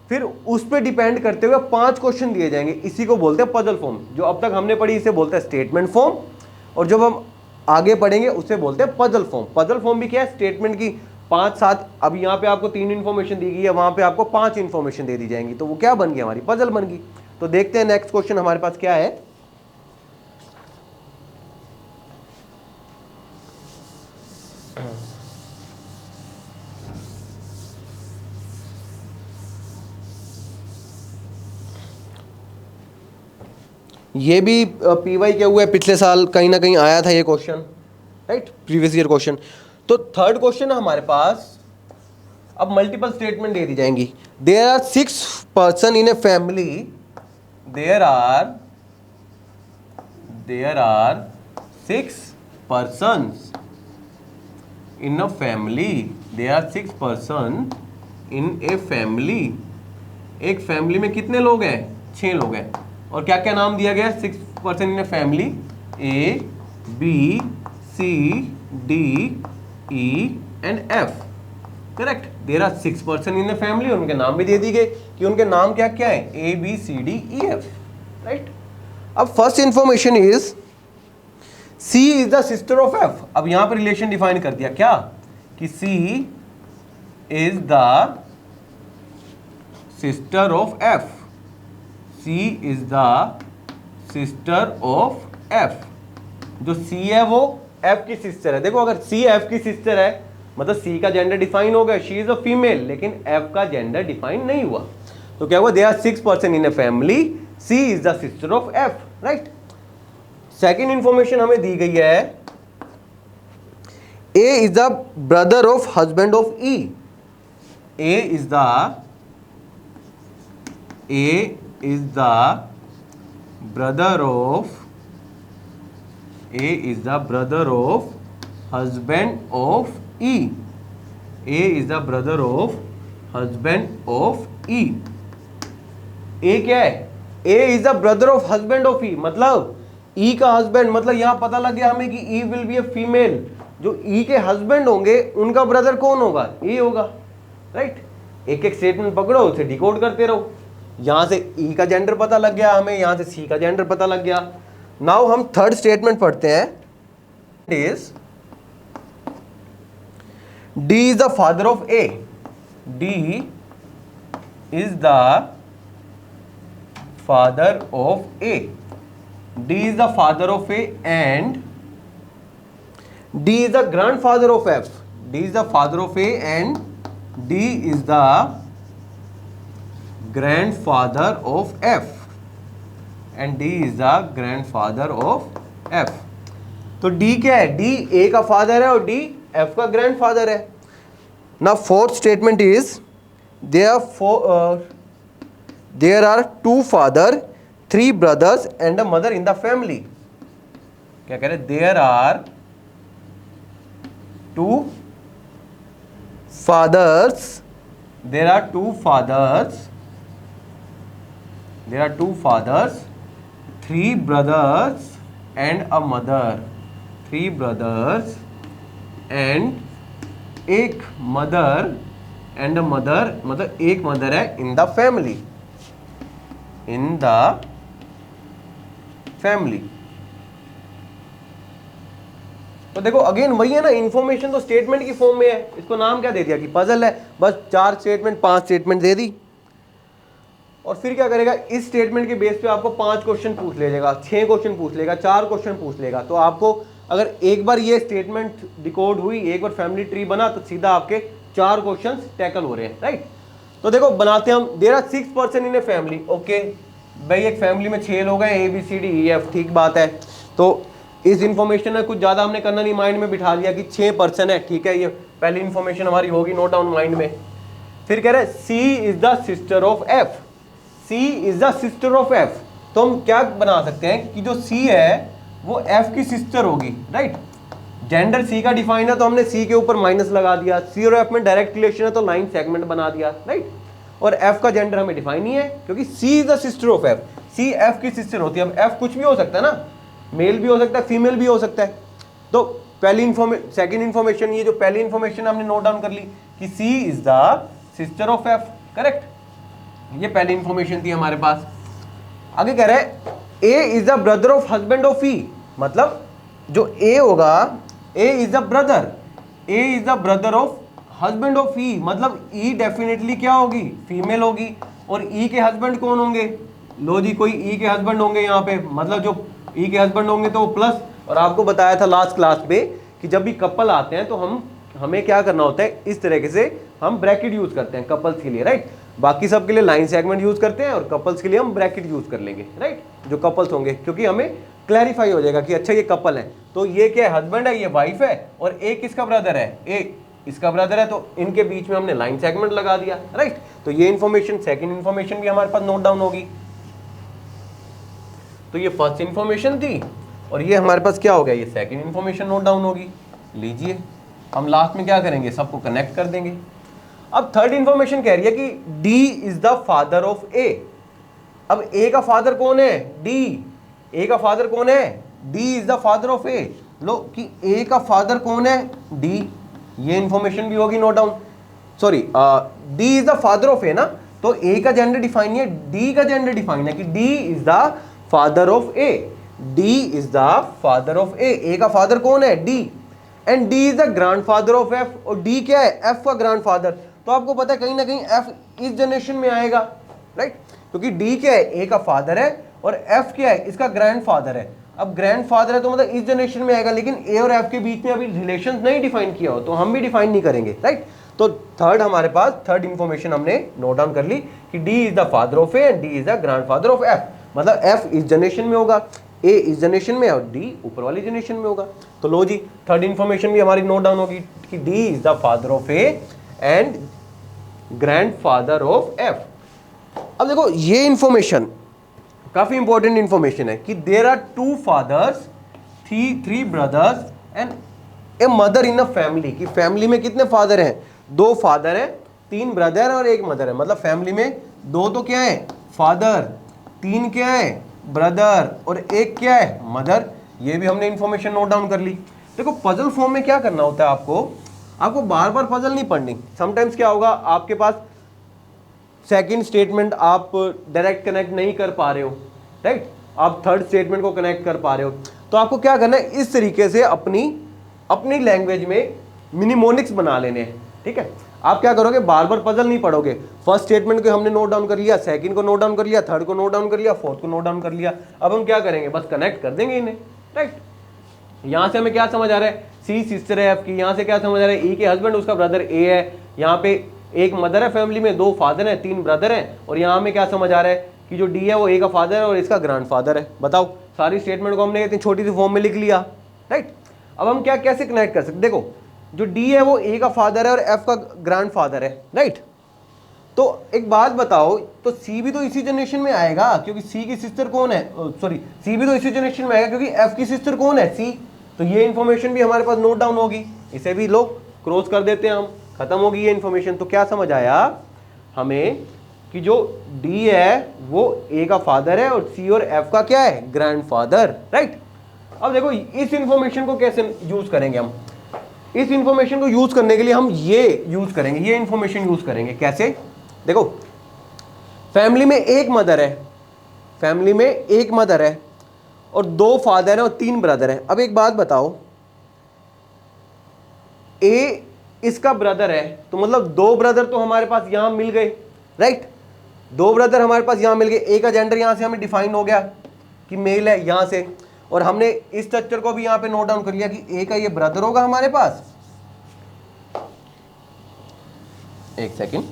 फिर उस पर डिपेंड करते हुए 5 क्वेश्चन दिए जाएंगे, इसी को बोलते हैं पजल फॉर्म। जो अब तक हमने पढ़ी इसे बोलते हैं स्टेटमेंट फॉर्म, और जब हम आगे पढ़ेंगे उसे बोलते हैं पजल फॉर्म। पजल फॉर्म भी क्या है, स्टेटमेंट की 5-7, अब यहाँ पे आपको 3 इन्फॉर्मेशन दी गई है, वहां पे आपको 5 इन्फॉर्मेशन दे दी जाएंगी, तो वो क्या बन गई, हमारी पजल बन गई। तो देखते हैं नेक्स्ट क्वेश्चन हमारे पास क्या है। ये भी पीवाई क्या हुआ है, पिछले साल कहीं ना कहीं आया था ये question, right, previous year question. तो थर्ड क्वेश्चन है हमारे पास, अब मल्टीपल स्टेटमेंट दे दी जाएंगी। There are 6 person in a family, there are 6 persons in a family, there are 6 person in a family। एक फैमिली में कितने लोग हैं, 6 लोग हैं, और क्या क्या नाम दिया गया, 6 person in a family, A B C D E and F, correct. There are 6 person in a family, उनके नाम भी दे दिए गए कि उनके नाम क्या क्या है, A B C D E F, right. अब first information is C is the sister of F. अब यहां पर रिलेशन डिफाइन कर दिया क्या, कि C is the sister of F, C is the sister of F। जो C है वो F की सिस्टर है। देखो अगर C F की सिस्टर है मतलब C का जेंडर डिफाइन हो गया, शी इज अ फीमेल, लेकिन F का जेंडर डिफाइन नहीं हुआ, तो क्या हुआ, they are 6 person in a family, C is the sister of F, right. Second information हमें दी गई है, A is the brother of husband of E, A is the A is the brother of husband of E. A is the brother of husband of E. A क्या है? A is the brother of husband of E, मतलब E का husband, मतलब यहां पता लग गया हमें कि E will be a female. जो E के हस्बैंड होंगे उनका ब्रदर कौन होगा? A होगा, राइट? एक एक स्टेटमेंट पकड़ो, उसे डिकोड करते रहो. यहां से E का जेंडर पता लग गया हमें, यहां से C का जेंडर पता लग गया. नाउ हम थर्ड स्टेटमेंट पढ़ते हैं. Is D is the father of A. D is the father of A. D is the father of A and D is the grandfather of F. D is the father of A and D is the grandfather of F. And D is the grandfather of F. तो D क्या है? D A का father है और D F का grandfather है. Now fourth statement is there are two father, three brothers and a mother in the family. क्या कह रहे? There are two fathers, three brothers and a mother. Three brothers and एक mother and a mother, मतलब एक mother है इन the family. तो देखो again वही है ना, इंफॉर्मेशन तो स्टेटमेंट की फॉर्म में है. इसको नाम क्या दे दिया कि पजल है. बस 4 स्टेटमेंट 5 स्टेटमेंट दे दी. और फिर क्या करेगा? इस स्टेटमेंट के बेस पे आपको 5 क्वेश्चन पूछ लेगा, 6 क्वेश्चन पूछ लेगा, 4 क्वेश्चन पूछ लेगा. तो आपको अगर एक बार ये स्टेटमेंट डिकोड हुई, एक बार फैमिली ट्री बना, तो सीधा आपके 4 क्वेश्चंस टैकल हो रहे हैं, राइट? तो देखो बनाते हैं हम. There are 6 person in a family. Okay भाई, एक फैमिली में 6 लोग हैं, ABCDEF, ठीक बात है. तो इस इंफॉर्मेशन में कुछ ज़्यादा हमने करना नहीं, माइंड में बिठा लिया कि 6 पर्सन है, ठीक है. ये पहली इंफॉर्मेशन हमारी होगी नोट डाउन माइंड में. फिर कह रहे हैं C is the sister of F. C is the sister of F. तो हम क्या बना सकते हैं कि जो C है वो F की सिस्टर होगी, राइट? जेंडर C का डिफाइन है तो हमने C के ऊपर माइनस लगा दिया. C और F में डायरेक्ट रिलेशन है तो लाइन सेगमेंट बना दिया, राइट? और F का जेंडर हमें डिफाइन नहीं है क्योंकि C is the sister of F. C F की सिस्टर होती है. अब F कुछ भी हो सकता है ना, मेल भी हो सकता है, फीमेल भी हो सकता है. तो पहली सेकंड इन्फॉर्मेशन, ये जो पहली इन्फॉर्मेशन हमने नोट डाउन कर ली कि C is the sister of F, correct? ये पहली इंफॉर्मेशन थी हमारे पास. आगे कह रहे हैं A is the brother of husband of E. मतलब जो A होगा, A is the brother of husband of E. मतलब E डेफिनेटली क्या होगी? फीमेल होगी. और E के हस्बैंड कौन होंगे? लो जी, कोई E के हस्बैंड होंगे यहाँ पे. मतलब जो E के हस्बैंड होंगे तो प्लस. और आपको बताया था लास्ट क्लास पे कि जब भी कपल आते हैं तो हमें क्या करना होता है, इस तरीके से हम ब्रैकेट यूज करते हैं कपल्स के लिए, राइट? बाकी सब के लिए लाइन सेगमेंट यूज करते हैं और कपल्स के लिए हम ब्रैकेट यूज कर लेंगे, राइट? जो कपल्स होंगे, क्योंकि हमें क्लैरिफाई हो जाएगा कि अच्छा ये कपल है. तो ये क्या है? हस्बैंड है, ये वाइफ है, और एक किसका ब्रदर है? एक इसका ब्रदर है. तो इनके बीच में हमने लाइन सेगमेंट लगा दिया, राइट? तो ये इन्फॉर्मेशन, सेकंड इन्फॉर्मेशन भी हमारे पास नोट डाउन होगी. तो ये फर्स्ट इन्फॉर्मेशन थी और ये हमारे पास क्या हो गया? ये सेकंड इन्फॉर्मेशन नोट डाउन होगी. लीजिए, हम लास्ट में क्या करेंगे? सबको कनेक्ट कर देंगे. अब थर्ड इंफॉर्मेशन कह रही है कि D is the father of A. अब A का फादर कौन है? D. A का फादर कौन है? D is the father of A. लो कि A का फादर कौन है? D. ये इंफॉर्मेशन भी होगी note down. Sorry, D is the father of A ना. तो A का जेंडर डिफाइन नहीं है, D का जेंडर डिफाइन है कि D is the father of A. D is the father of A. A का फादर कौन है? D. And D is the grandfather of F. और D क्या है? F का ग्रैंडफादर. तो आपको पता है कहीं ना कहीं F इस जनरेशन में आएगा, राइट? क्योंकि D क्या है? A का फादर है और F क्या है? इसका ग्रैंडफादर है. अब ग्रैंडफादर है तो मतलब इस जनरेशन में आएगा, लेकिन A और F के बीच में अभी रिलेशन नहीं डिफाइन किया हो तो हम भी डिफाइन नहीं करेंगे, राइट? तो थर्ड हमारे पास थर्ड इंफॉर्मेशन हमने नोट डाउन कर ली कि D is the father of A and D is the grandfather of F. मतलब F इस जनरेशन में होगा, A इस जनरेशन में और D ऊपर वाली जनरेशन में होगा. तो लो जी, थर्ड इंफॉर्मेशन भी हमारी नोट डाउन होगी कि D is the father of A and grandfather of F. अब देखो ये इंफॉर्मेशन काफी इंपॉर्टेंट इंफॉर्मेशन है कि there are 2 fathers, 3 brothers and a mother in a family, कि फैमिली में कितने फादर हैं, 2 फादर है, 3 ब्रदर और 1 मदर है। मतलब फैमिली में 2 तो क्या है फादर, 3 क्या है ब्रदर और 1 क्या है मदर। ये भी हमने इंफॉर्मेशन नोट डाउन कर ली। देखो पजल फॉर्म में क्या करना होता है, आपको बार बार पजल नहीं पढ़नी। समटाइम्स क्या होगा, आपके पास सेकंड स्टेटमेंट आप डायरेक्ट कनेक्ट नहीं कर पा रहे हो, राइट, आप थर्ड स्टेटमेंट को कनेक्ट कर पा रहे हो, तो आपको क्या करना है, इस तरीके से अपनी लैंग्वेज में मिनिमोनिक्स बना लेने हैं। ठीक है, आप क्या करोगे, बार बार पजल नहीं पढ़ोगे। फर्स्ट स्टेटमेंट को हमने नोट डाउन कर लिया, सेकंड को नोट डाउन कर लिया, थर्ड को नोट डाउन कर लिया, फोर्थ को नोट डाउन कर लिया। अब हम क्या करेंगे, बस कनेक्ट कर देंगे इन्हें, राइट। यहां से हमें क्या समझ आ रहा है, सी सिस्टर है एफ की, यहां से क्या समझ आ रहा है, ई के हस्बैंड उसका ब्रदर ए है, यहाँ पे 1 मदर है फैमिली में, 2 फादर हैं, 3 ब्रदर हैं, और यहाँ हमें क्या समझ आ रहा है कि जो डी है वो ए का फादर है और इसका ग्रैंडफादर है। बताओ, सारी स्टेटमेंट को हमने इतनी छोटी सी फॉर्म में लिख लिया, राइट। अब हम क्या कैसे कनेक्ट कर सकते, देखो जो डी है वो ए का फादर है और एफ का ग्रैंडफादर है, राइट। तो एक बात बताओ, तो सी भी तो इसी जनरेशन में आएगा क्योंकि सी की सिस्टर कौन है, सॉरी सी भी तो इसी जनरेशन में आएगा क्योंकि एफ की सिस्टर कौन है, सी। तो ये इन्फॉर्मेशन भी हमारे पास नोट डाउन होगी, इसे भी लोग क्रॉस कर देते हैं हम, खत्म होगी ये इन्फॉर्मेशन। तो क्या समझ आया हमें कि जो डी है वो ए का फादर है और सी और एफ का क्या है ग्रैंडफादर, राइट। अब देखो इस इंफॉर्मेशन को कैसे यूज करेंगे हम, इस इंफॉर्मेशन को यूज करने के लिए हम ये यूज करेंगे, ये इंफॉर्मेशन यूज करेंगे कैसे। देखो फैमिली में 1 मदर है, फैमिली में 1 मदर है और 2 फादर है और 3 ब्रदर है। अब एक बात बताओ, ए इसका ब्रदर है तो मतलब 2 ब्रदर तो हमारे पास यहां मिल गए, राइट। 2 ब्रदर हमारे पास यहां मिल गए, ए का जेंडर यहां से हमें डिफाइन हो गया कि मेल है यहां से, और हमने इस स्ट्रक्चर को भी यहां पे नोट डाउन कर लिया कि ए का ये ब्रदर होगा हमारे पास। एक सेकंड,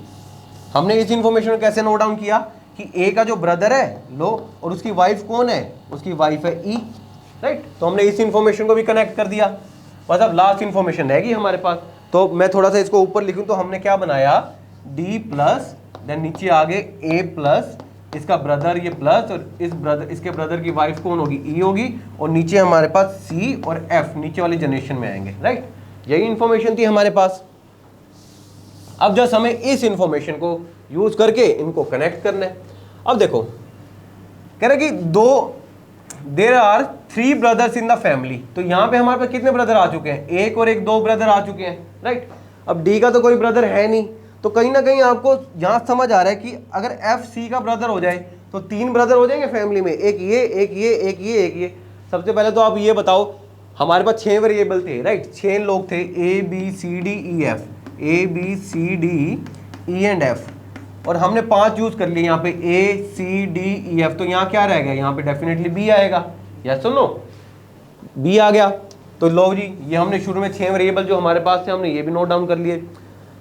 हमने इस इंफॉर्मेशन को कैसे नोट डाउन किया कि ए का जो ब्रदर है लो और उसकी वाइफ कौन है, उसकी वाइफ है ई, राइट। तो हमने इस इंफॉर्मेशन को भी कनेक्ट कर दिया, बस अब लास्ट इंफॉर्मेशन रहेगी हमारे पास। तो मैं थोड़ा सा इसको ऊपर लिखूं तो हमने क्या बनाया, डी प्लस देन नीचे आगे ए प्लस इसका ब्रदर ये प्लस और इसके ब्रदर की वाइफ कौन होगी, ई होगी, और नीचे हमारे पास सी और एफ नीचे वाली जनरेशन में आएंगे, राइट। यही इंफॉर्मेशन थी हमारे पास। अब जस्ट हमें इस इंफॉर्मेशन को यूज करके इनको कनेक्ट करना है। अब देखो कह रहे कि there are 3 brothers in the family, तो यहां पे हमारे पास कितने ब्रदर आ चुके हैं, 1 और 1 2 ब्रदर आ चुके हैं, राइट। अब डी का तो कोई ब्रदर है नहीं, तो कहीं ना कहीं आपको यहां समझ आ रहा है कि अगर एफ सी का ब्रदर हो जाए तो 3 ब्रदर हो जाएंगे फैमिली में, एक ये एक ये एक ये एक ये। सबसे पहले तो आप ये बताओ, हमारे पास 6 वेरिएबल थे, राइट, 6 लोग थे, A B C D E F, A B C D E and F, और हमने 5 यूज कर लिए यहाँ पे ए सी डी ई एफ। तो यहाँ क्या रहेगा, यहाँ पे डेफिनेटली बी आएगा, यस सुनो बी आ गया। तो लो जी, ये हमने शुरू में 6 वेरिएबल जो हमारे पास थे हमने ये भी नोट डाउन कर लिए।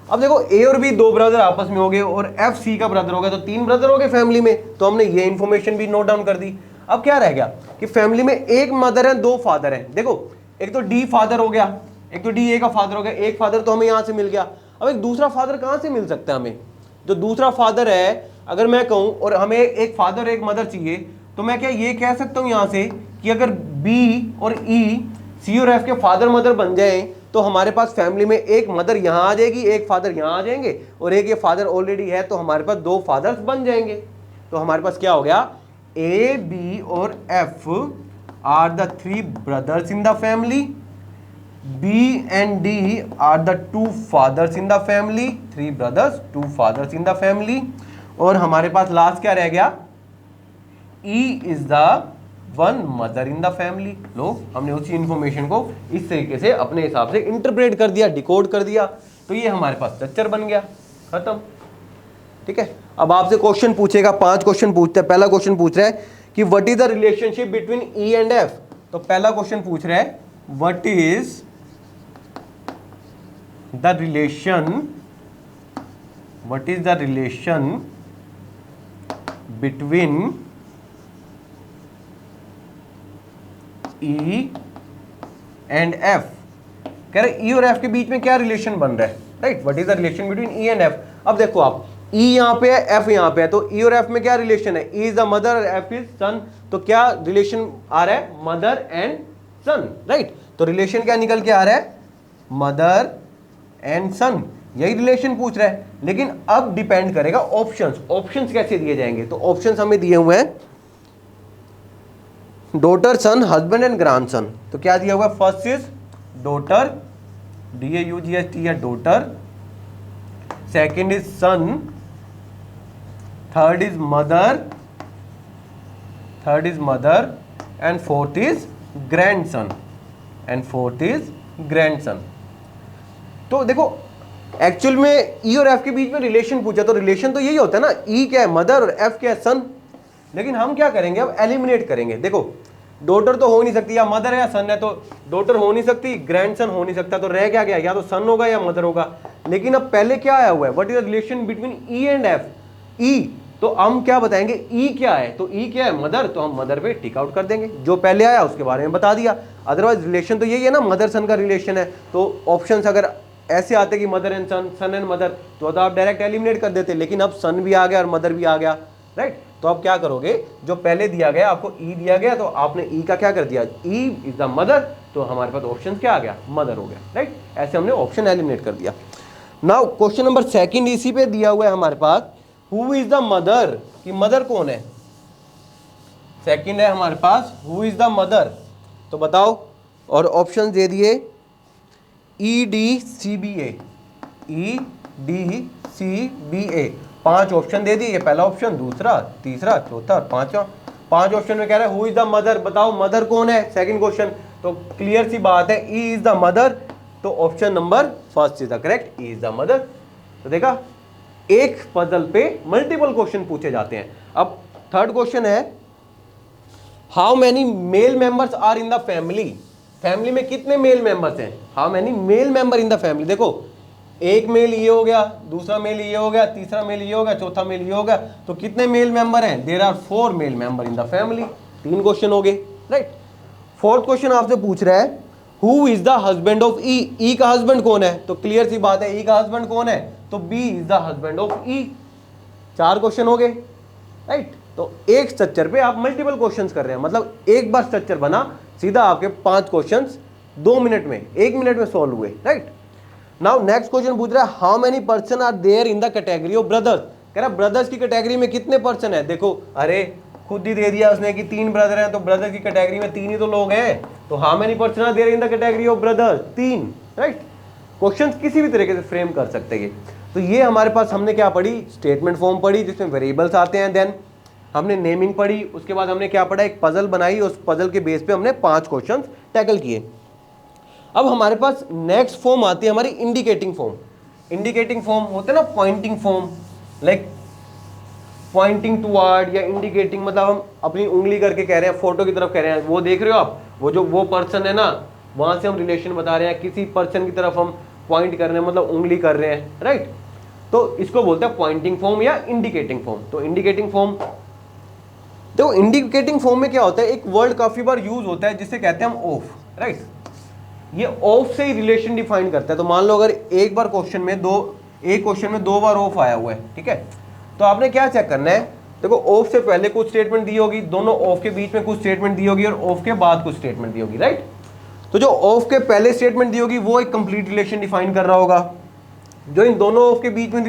अब देखो ए और बी 2 ब्रदर आपस में हो गए और एफ सी का ब्रदर हो गया, तो 3 ब्रदर हो गए फैमिली में, तो हमने ये इन्फॉर्मेशन भी नोट डाउन कर दी। अब क्या रह गया कि फैमिली में 1 मदर है 2 फादर है। देखो एक तो डी फादर हो गया, एक तो डी ए का फादर हो गया, एक फादर तो हमें यहाँ से मिल गया। अब एक दूसरा फादर कहाँ से मिल सकता है हमें, जो दूसरा फादर है अगर मैं कहूं और हमें एक फादर एक मदर चाहिए, तो मैं क्या ये कह सकता हूं यहां से कि अगर बी और ई सी और एफ के फादर मदर बन जाएं तो हमारे पास फैमिली में एक मदर यहां आ जाएगी, एक फादर यहां आ जाएंगे, और एक ये फादर ऑलरेडी है तो हमारे पास 2 फादर्स बन जाएंगे। तो हमारे पास क्या हो गया, ए बी और F R the 3 brothers in the family, B and D are the 2 fathers in the family, 3 brothers 2 fathers in the family, और हमारे पास लास्ट क्या रह गया, E is the 1 mother in the family। लो हमने उसी information को इस तरीके से अपने हिसाब से इंटरप्रेट कर दिया, डिकोड कर दिया, तो ये हमारे पास स्ट्रक्चर बन गया, खत्म। ठीक है, अब आपसे क्वेश्चन पूछेगा, 5 क्वेश्चन पूछते हैं। पहला क्वेश्चन पूछ रहा है कि what is the relationship between E and F। तो पहला क्वेश्चन पूछ रहा है what is the relation between E and F। कह रहे E और F के बीच में क्या रिलेशन बन रहा है, right, what is the relation between E and F। अब देखो आप ई यहाँ पे है, एफ यहाँ पे है, तो ई और एफ में क्या रिलेशन है? ई इज द मदर और एफ इज सन, तो क्या रिलेशन आ रहा है? Mother and son, right. तो रिलेशन क्या निकल के आ रहा है? मदर एंड सन, यही रिलेशन पूछ रहा है। लेकिन अब डिपेंड करेगा ऑप्शंस, ऑप्शंस कैसे दिए जाएंगे? तो ऑप्शंस हमें दिए हुए हैं daughter, son, husband and grandson. तो क्या दिया हुआ है? फर्स्ट इज डॉटर, DAUGHT या daughter, second is son, third is mother, and fourth is grandson, तो देखो एक्चुअल में ई और एफ के बीच में रिलेशन पूछा, तो रिलेशन तो यही होता है ना, ई क्या है? मदर, और एफ क्या है? सन। लेकिन हम क्या करेंगे? अब एलिमिनेट करेंगे। देखो डॉटर तो हो नहीं सकती, या मदर है या सन है, तो डॉटर हो नहीं सकती, ग्रैंडसन हो नहीं सकता, तो रह क्या गया? या तो सन होगा या मदर होगा। लेकिन अब पहले क्या आया हुआ है? What is the relation between E and F? E, तो हम क्या बताएंगे? ई क्या है? तो ई क्या है? मदर, तो हम मदर पे टिक आउट कर देंगे, जो पहले आया उसके बारे में बता दिया। अदरवाइज रिलेशन तो यही है ना, मदर सन का रिलेशन है। तो ऑप्शंस अगर ऐसे आते कि mother and son, son and mother, तो आप डायरेक्ट एलिमिनेट कर देते। लेकिन अब सन भी आ गया और मदर भी आ गया, राइट। तो आप क्या करोगे? जो पहले दिया गया, आपको ई दिया गया, तो आपने ई का क्या कर दिया? ई इज द मदर, तो हमारे पास ऑप्शन क्या आ गया? मदर हो गया, राइट। ऐसे हमने ऑप्शन एलिमिनेट कर दिया। नाउ क्वेश्चन नंबर सेकंड इसी पे दिया हुआ है हमारे पास, हु इज द मदर, कि मदर कौन है? सेकंड है हमारे पास, हु इज द मदर, तो बताओ। और ऑप्शन दे दिए EDCBA, EDCBA, 5 ऑप्शन दे दिए। ये पहला ऑप्शन, दूसरा, तीसरा, चौथा और पांचवा। 5 ऑप्शन में कह रहा है हु इज द मदर, बताओ मदर कौन है? सेकंड क्वेश्चन, तो क्लियर सी बात है, ई इज द मदर, तो option number first is the correct, E is the mother. तो देखा, एक पजल पे मल्टीपल क्वेश्चन पूछे जाते हैं। अब थर्ड क्वेश्चन है, how many male members are in the family? Family में कितने मेल मेंबर्स हैं? How many male member in the family? देखो एक मेल ये हो गया, दूसरा मेल ये हो गया, तीसरा मेल ये हो गया, चौथा मेल ये हो गया, तो कितने मेल मेंबर हैं? There are 4 male member in the family. 3 question हो गए, राइट। फोर्थ क्वेश्चन आपसे पूछ रहा है, who is the husband of E? E का हस्बैंड कौन है? तो क्लियर सी बात है, ई का हस्बैंड कौन है? तो B is the husband of E. 4 question हो गए, राइट। तो एक स्ट्रक्चर पे आप मल्टीपल क्वेश्चंस कर रहे हैं, मतलब एक बार स्ट्रक्चर बना, सीधा आपके 5 क्वेश्चंस 2 मिनट में, 1 मिनट में सॉल्व हुए, राइट। नाउ नेक्स्ट क्वेश्चन पूछ रहा है, how many person are there in the category of brothers? कह रहा है ब्रदर्स की कैटेगरी में कितने पर्सन है? देखो अरे खुद ही दे दिया उसने कि 3 ब्रदर हैं, तो ब्रदर की कैटेगरी में 3 ही तो लोग हैं, तो how many person are there in the category of brothers? 3, right. Question किसी भी तरीके से फ्रेम कर सकते हैं। तो ये हमारे पास हमने क्या पढ़ी? स्टेटमेंट फॉर्म पढ़ी जिसमें वेरिएबल्स आते हैं, देन हमने नेमिंग पढ़ी, उसके बाद हमने क्या पढ़ा? एक पजल बनाई, उस पजल के बेस पे हमने 5 क्वेश्चन टैकल किए। अब हमारे पास नेक्स्ट फॉर्म आती है हमारी इंडिकेटिंग फॉर्म। इंडिकेटिंग फॉर्म होते हैं ना pointing form, like pointing toward या इंडिकेटिंग, मतलब हम अपनी उंगली करके कह रहे हैं, फोटो की तरफ कह रहे हैं, वो देख रहे हो आप, वो पर्सन है ना, वहां से हम रिलेशन बता रहे हैं, किसी पर्सन की तरफ हम पॉइंट कर रहे हैं, मतलब उंगली कर रहे हैं, राइट। तो इसको बोलते हैं पॉइंटिंग फॉर्म या इंडिकेटिंग फॉर्म। तो इंडिकेटिंग फॉर्म, देखो इंडिकेटिंग फॉर्म में क्या होता है, एक वर्ड काफी बार यूज होता है जिसे कहते हैं हम ऑफ, राइट। ये ऑफ से ही रिलेशन डिफाइन करता है। तो मान लो अगर एक क्वेश्चन में 2 बार ऑफ आया हुआ है, ठीक है, तो आपने क्या चेक करना है? देखो ऑफ से पहले कुछ स्टेटमेंट दी होगी, दोनों ऑफ के बीच में कुछ स्टेटमेंट दी होगी, और ऑफ के बाद कुछ स्टेटमेंट दी होगी, राइट। तो जो ऑफ के पहले स्टेटमेंट दी होगी वो एक कंप्लीट रिलेशन डिफाइन कर रहा होगा, जो इन दोनों ऑफ के बीच में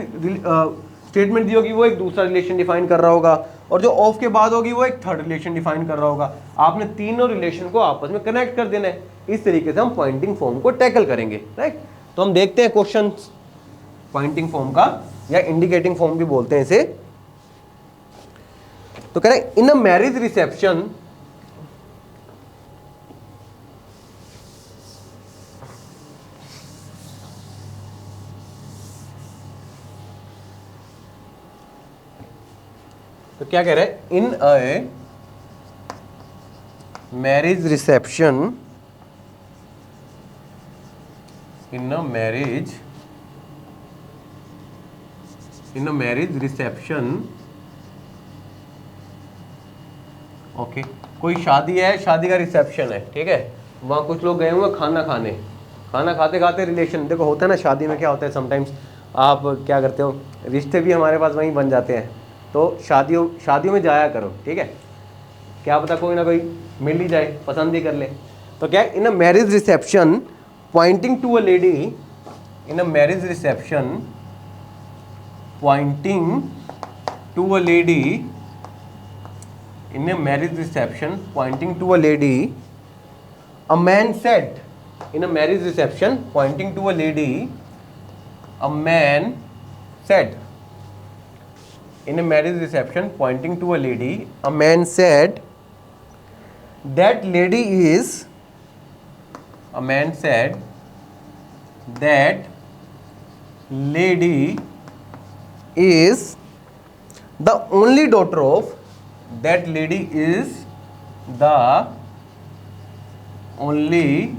स्टेटमेंट दी होगी वो एक दूसरा रिलेशन डिफाइन कर रहा होगा, और जो ऑफ के बाद होगी वो एक थर्ड रिलेशन डिफाइन कर रहा होगा। आपने तीनों रिलेशन को आपस में कनेक्ट कर देना है। इस तरीके से हम पॉइंटिंग फॉर्म को टैकल करेंगे, राइट। तो हम देखते हैं क्वेश्चन पॉइंटिंग फॉर्म का, या इंडिकेटिंग फॉर्म भी बोलते हैं इसे। तो कह रहे हैं इन अ मैरिज रिसेप्शन, तो क्या कह रहे हैं? In a marriage reception, in a marriage reception, okay, कोई शादी है, शादी का रिसेप्शन है, ठीक है, वहां कुछ लोग गए हुए खाना खाने, खाना खाते खाते रिलेशन, देखो होता है ना शादी में क्या होता है, समटाइम्स आप क्या करते हो, रिश्ते भी हमारे पास वहीं बन जाते हैं। तो शादियों में जाया करो, ठीक है, क्या पता कोई ना कोई मिल ही जाए, पसंद ही कर ले। तो क्या in a marriage reception pointing to a lady, in a marriage reception pointing to a lady, in a marriage reception pointing to a lady, a man said, in a marriage reception pointing to a lady, a man said, in a marriage reception pointing to a lady, a man said, that lady is, a man said, that lady is the only daughter of, that lady is the only,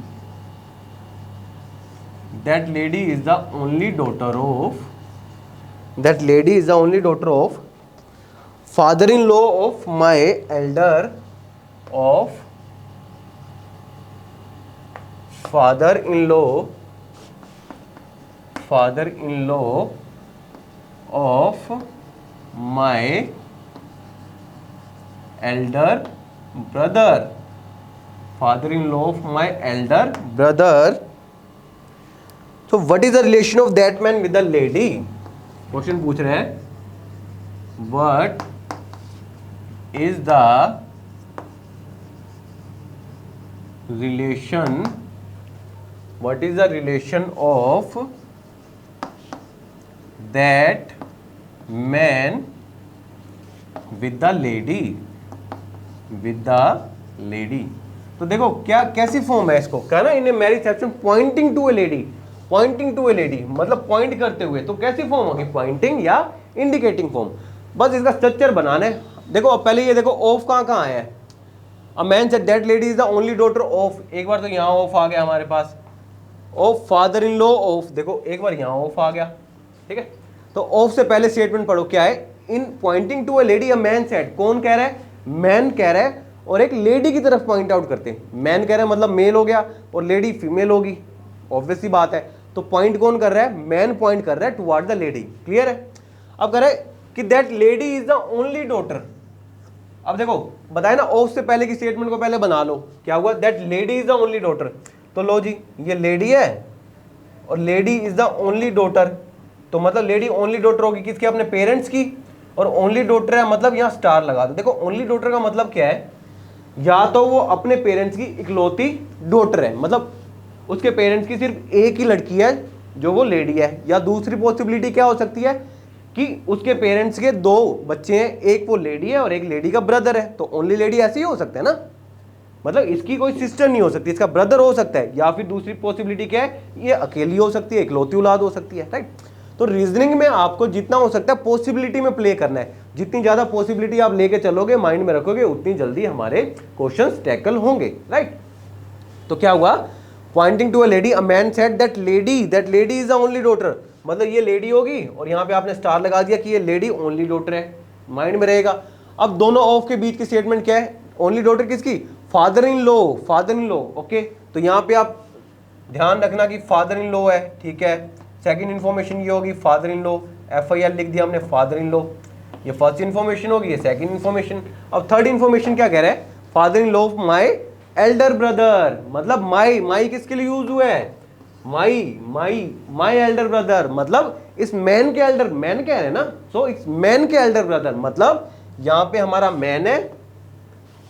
that lady is the only daughter of, that lady is the only daughter of father-in-law of my elder, of father-in-law, father-in-law of my elder brother, father-in-law of my elder brother. So what is the relation of that man with the lady? Question पूछ रहे हैं, what is the relation, what is the relation of that man with the lady, with the lady. तो देखो क्या कैसी form है इसको, क्या ना, in marriage reception pointing to a lady, pointing to a lady मतलब पॉइंट करते हुए, तो कैसी फॉर्म होगी, पॉइंटिंग या इंडिकेटिंग फॉर्म। बस इसका स्ट्रक्चर बनाना है। देखो अब पहले ये देखो ऑफ कहाँ आया है, a man said that lady is the only daughter of, एक बार तो यहाँ ऑफ आ गया हमारे पास, of father in law of, देखो एक बार यहाँ ऑफ आ गया, ठीक है। तो ऑफ से पहले स्टेटमेंट पढ़ो क्या है, in pointing to a lady a man said, कौन कह रहा है, मैन कह रहा है, और एक लेडी की तरफ पॉइंट आउट करते हैं। मैन कह रहा है मतलब मेल हो गया, और लेडी फीमेल होगी, ऑब्वियस सी बात है। तो पॉइंट कौन कर रहा है, मैन पॉइंट कर रहा है टुवर्ड द लेडी, क्लियर है। अब कह रहा है कि that lady is the only daughter. अब देखो बताया ना, ऑफ से पहले की स्टेटमेंट को पहले बना लो, क्या हुआ, that lady is the only daughter. तो लो जी, ये लेडी है और lady is the only daughter, तो मतलब लेडी ओनली डॉटर होगी किसकी, अपने पेरेंट्स की, और ओनली डॉटर है मतलब यहाँ स्टार लगा दो। देखो ओनली डॉटर का मतलब क्या है, या तो वो अपने पेरेंट्स की इकलौती डॉटर है, मतलब उसके पेरेंट्स की सिर्फ एक ही लड़की है जो वो लेडी है, या दूसरी पॉसिबिलिटी क्या हो सकती है कि उसके पेरेंट्स के दो बच्चे हैं, एक वो लेडी है और एक लेडी का ब्रदर है, तो ओनली लेडी ऐसे ही हो सकता है ना, मतलब इसकी कोई सिस्टर नहीं हो सकती, इसका ब्रदर हो सकता है, या फिर दूसरी पॉसिबिलिटी क्या है, ये अकेली हो सकती है, इकलौती औलाद हो सकती है, राइट। तो रीजनिंग में आपको जितना हो सकता है पॉसिबिलिटी में प्ले करना है, जितनी ज्यादा पॉसिबिलिटी आप लेके चलोगे, माइंड में रखोगे, उतनी जल्दी हमारे क्वेश्चंस टैकल होंगे, राइट। तो क्या हुआ, pointing to a lady a man said that lady is the only daughter, मतलब ये लेडी होगी और यहाँ पे आपने स्टार लगा दिया कि ये लेडी ओनली डॉटर है, माइंड में रहेगा। अब दोनों ऑफ के बीच की स्टेटमेंट क्या है, ओनली डॉटर किसकी, फादर इन लॉ, ओके। तो यहाँ पे आप ध्यान रखना कि फादर इन लॉ है, ठीक है। सेकंड इन्फॉर्मेशन ये होगी फादर इन लॉ, FIR लिख दिया हमने फादर इन लॉ, ये फर्स्ट इन्फॉर्मेशन होगी, ये सेकंड इन्फॉर्मेशन। अब थर्ड इन्फॉर्मेशन क्या कह रहा है, father in law of my elder brother, मतलब माई किसके लिए यूज हुआ है, माई एल्डर ब्रदर, मतलब इस मैन के एल्डर, मैन कह रहे हैं ना, सो इस मैन के एल्डर ब्रदर, मतलब यहाँ पे हमारा मैन है,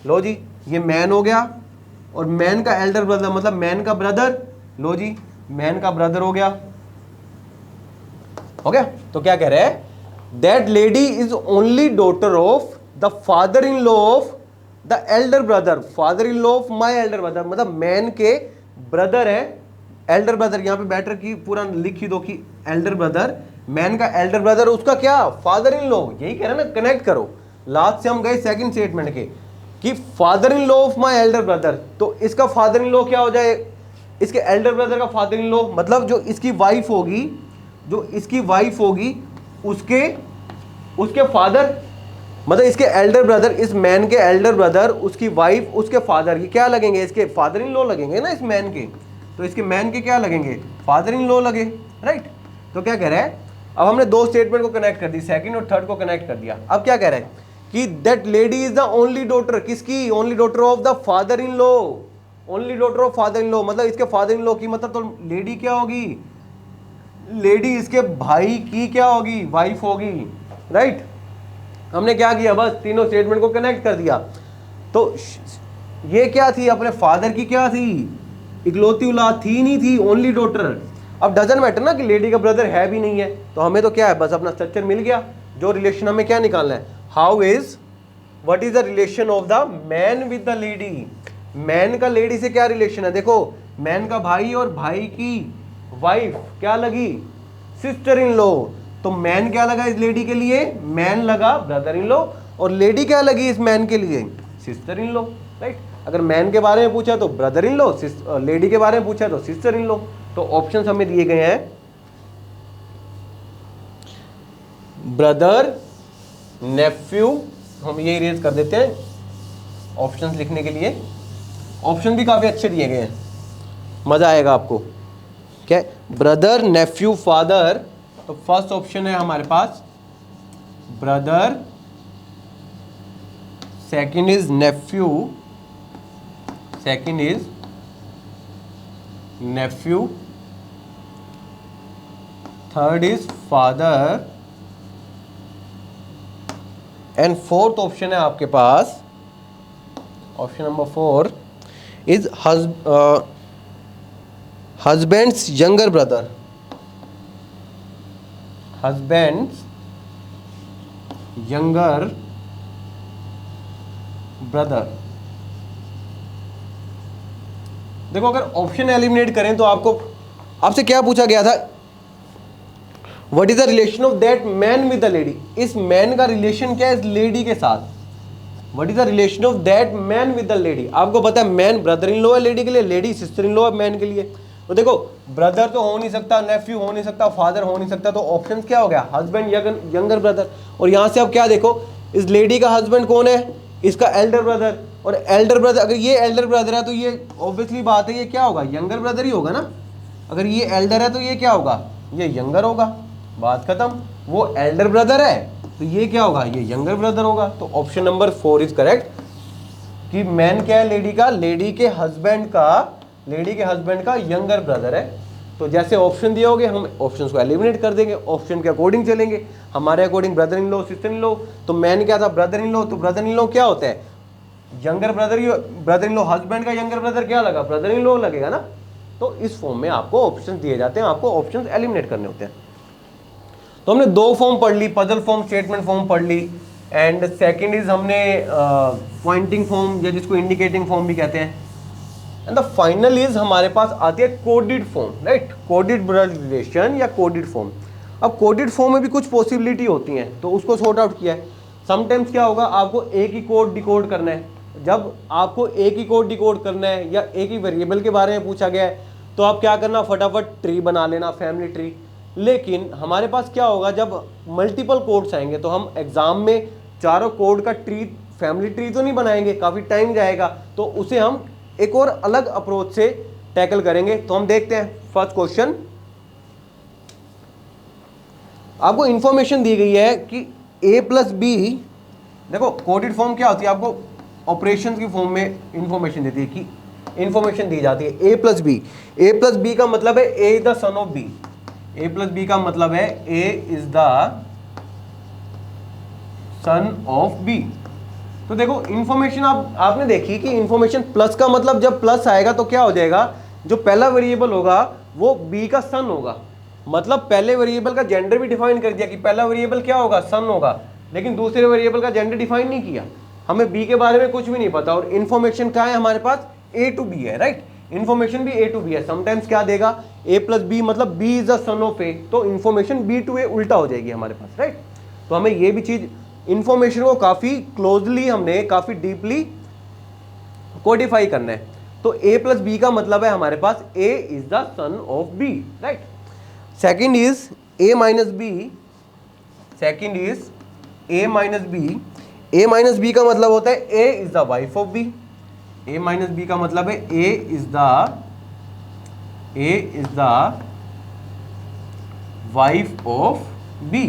लो जी ये मैन हो गया, और मैन का एल्डर ब्रदर मतलब मैन का ब्रदर, लो जी मैन का ब्रदर हो गया। तो क्या कह रहे हैं, that lady is only daughter of the father in law of the Elder brother, father in law of my elder brother, मतलब मैन के ब्रदर है, एल्डर ब्रदर, यहाँ पे बेटर की पूरा लिख ही दो कि एल्डर ब्रदर, मैन का एल्डर ब्रदर, उसका क्या, फादर इन लॉ, यही कह रहे हैं ना, कनेक्ट करो। लास्ट से हम गए सेकंड स्टेटमेंट के कि father in law of my elder brother, तो इसका फादर इन लॉ क्या हो जाए, इसके एल्डर ब्रदर का फादर इन लॉ, मतलब जो इसकी वाइफ होगी, उसके फादर, मतलब इसके एल्डर ब्रदर, इस मैन के एल्डर ब्रदर, उसकी वाइफ, उसके फादर की क्या लगेंगे, इसके फादर इन लॉ लगेंगे ना इस मैन के, तो इसके मैन के क्या लगेंगे, फादर इन लॉ लगे, राइट। तो क्या कह रहा है, अब हमने दो स्टेटमेंट को कनेक्ट कर दी, सेकंड और थर्ड को कनेक्ट कर दिया। अब क्या कह रहा है कि that lady is the only daughter, किसकी? Only daughter of the father in law, only daughter of father in law, मतलब इसके फादर इन लॉ की, मतलब तो लेडी क्या होगी? लेडी इसके भाई की क्या होगी? वाइफ होगी, राइट। हमने क्या किया? बस तीनों स्टेटमेंट को कनेक्ट कर दिया। तो ये क्या थी? अपने फादर की क्या थी? इकलौती औलाद थी, नहीं थी, ओनली डॉटर। अब डजंट मैटर ना कि लेडी का ब्रदर है भी नहीं है, तो हमें तो क्या है, बस अपना स्ट्रक्चर मिल गया। जो रिलेशन हमें क्या निकालना है? How is, what is the relation of the man with the lady. Man का लेडी से क्या रिलेशन है? देखो, मैन का भाई और भाई की वाइफ क्या लगी? Sister in law. तो मैन क्या लगा इस लेडी के लिए? मैन लगा ब्रदर इन लॉ, और लेडी क्या लगी इस मैन के लिए? Sister in law, right. अगर मैन के बारे में पूछा तो ब्रदर इन लॉ, लेडी के बारे में पूछा तो सिस्टर इन लॉ। तो ऑप्शंस हमें दिए गए हैं, ब्रदर, नेफ्यू, हम ये इरेज कर देते हैं ऑप्शंस लिखने के लिए। ऑप्शन भी काफी अच्छे दिए गए हैं, मजा आएगा आपको। क्या? Brother, nephew, father. तो फर्स्ट ऑप्शन है हमारे पास brother, second is nephew, second is nephew, third is father, and fourth option है आपके पास, option number 4 is husband's younger brother, husband's younger brother. देखो, अगर ऑप्शन एलिमिनेट करें तो आपसे क्या पूछा गया था? What is the relation of that man with the lady. इस मैन का रिलेशन क्या है इस लेडी के साथ? What is the relation of that man with the lady. आपको पता है मैन ब्रदर इन लॉ है लेडी के लिए, लेडी सिस्टर इन लॉ है मैन के लिए। तो देखो, ब्रदर तो हो नहीं सकता, नेफ्यू हो नहीं सकता, फादर हो नहीं सकता, तो ऑप्शन क्या हो गया? Husband younger brother. और यहां से अब क्या देखो, इस लेडी का हस्बैंड कौन है? इसका एल्डर ब्रदर। और एल्डर ब्रदर, अगर ये एल्डर ब्रदर है तो ये ऑब्वियसली बात है, ये क्या होगा? यंगर ब्रदर ही होगा ना। अगर ये एल्डर है तो ये क्या होगा? ये यंगर होगा, बात खत्म। वो एल्डर ब्रदर है तो ये क्या होगा? ये यंगर ब्रदर होगा। तो ऑप्शन नंबर 4 इज करेक्ट कि मैन क्या है लेडी का? लेडी के हस्बैंड का यंगर ब्रदर है। तो जैसे ऑप्शन दिए होंगे हम ऑप्शंस को एलिमिनेट कर देंगे, ऑप्शन के अकॉर्डिंग चलेंगे। हमारे according brother in law, sister in law, तो मैन क्या था? Brother in law. तो ब्रदर इन लॉ क्या होता है? Younger brother. Brother in law, husband का यंगर ब्रदर क्या लगा? ब्रदर इन लॉ लगेगा ना। तो इस फॉर्म में आपको ऑप्शन दिए जाते हैं, आपको ऑप्शन एलिमिनेट करने होते हैं। तो हमने दो फॉर्म पढ़ ली, पजल फॉर्म, स्टेटमेंट फॉर्म पढ़ ली, एंड सेकंड इज हमने पॉइंटिंग फॉर्म या जिसको इंडिकेटिंग फॉर्म भी कहते हैं, एंड द फाइनल इज हमारे पास आती है coded form, right. Coded blood relation या कोडेड फॉर्म। अब कोडेड फॉर्म में भी कुछ पॉसिबिलिटी होती हैं, तो उसको सॉर्ट आउट किया है। समटाइम्स क्या होगा, आपको एक ही कोड डिकोड करना है। जब आपको एक ही कोड डिकोड करना है या एक ही वेरिएबल के बारे में पूछा गया है तो आप क्या करना, फटाफट ट्री बना लेना, फैमिली ट्री। लेकिन हमारे पास क्या होगा, जब मल्टीपल कोड्स आएंगे तो हम एग्जाम में चारों कोड का ट्री, फैमिली ट्री तो नहीं बनाएंगे, काफ़ी टाइम जाएगा। तो उसे हम एक और अलग अप्रोच से टैकल करेंगे। तो हम देखते हैं फर्स्ट क्वेश्चन। आपको इंफॉर्मेशन दी गई है कि a प्लस बी, देखो कोडेड फॉर्म क्या होती है, आपको ऑपरेशन की फॉर्म में इंफॉर्मेशन देती है कि इंफॉर्मेशन दी जाती है a plus B. a plus B का मतलब है a is the son of b। a plus B का मतलब है a is the son of b। तो देखो इंफॉर्मेशन आपने देखी कि इंफॉर्मेशन प्लस का मतलब जब प्लस आएगा तो क्या हो जाएगा, जो पहला वेरिएबल होगा वो b का सन होगा। मतलब पहले वेरिएबल का जेंडर भी डिफाइन कर दिया कि पहला वेरिएबल क्या होगा, सन होगा, लेकिन दूसरे वेरिएबल का जेंडर डिफाइन नहीं किया। हमें b के बारे में कुछ भी नहीं पता और इन्फॉर्मेशन क्या है हमारे पास, a टू b है, राइट। इन्फॉर्मेशन भी a टू b है। समटाइम्स क्या देगा, a प्लस बी मतलब b is the son of a, तो इन्फॉर्मेशन b टू a उल्टा हो जाएगी हमारे पास, राइट। तो हमें ये भी चीज, इंफॉर्मेशन को काफी क्लोजली हमने काफी डीपली कोडिफाई करना है। तो a प्लस बी का मतलब है हमारे पास a is the son of b, right. Second is a minus B, second is a minus B. a minus B का मतलब होता है a is the wife of b। a minus B का मतलब है a is the wife of B,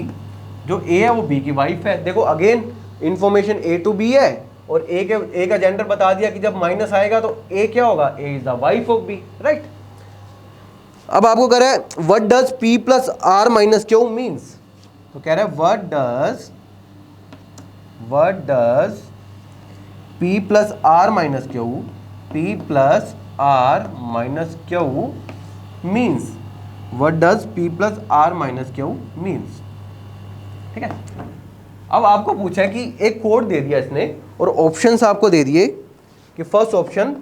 जो A है वो बी की वाइफ है। देखो again information A to B है और ए का जेंडर बता दिया कि जब माइनस आएगा तो ए क्या होगा, A is the wife of B, right. अब आपको कह रहा है what does P plus R minus Q means, तो कह रहा है what does P plus R minus Q, P plus R minus Q means, what does P plus R minus Q means, ठीक है। अब आपको पूछा है कि एक कोड दे दिया इसने और ऑप्शंस आपको दे दिए कि first option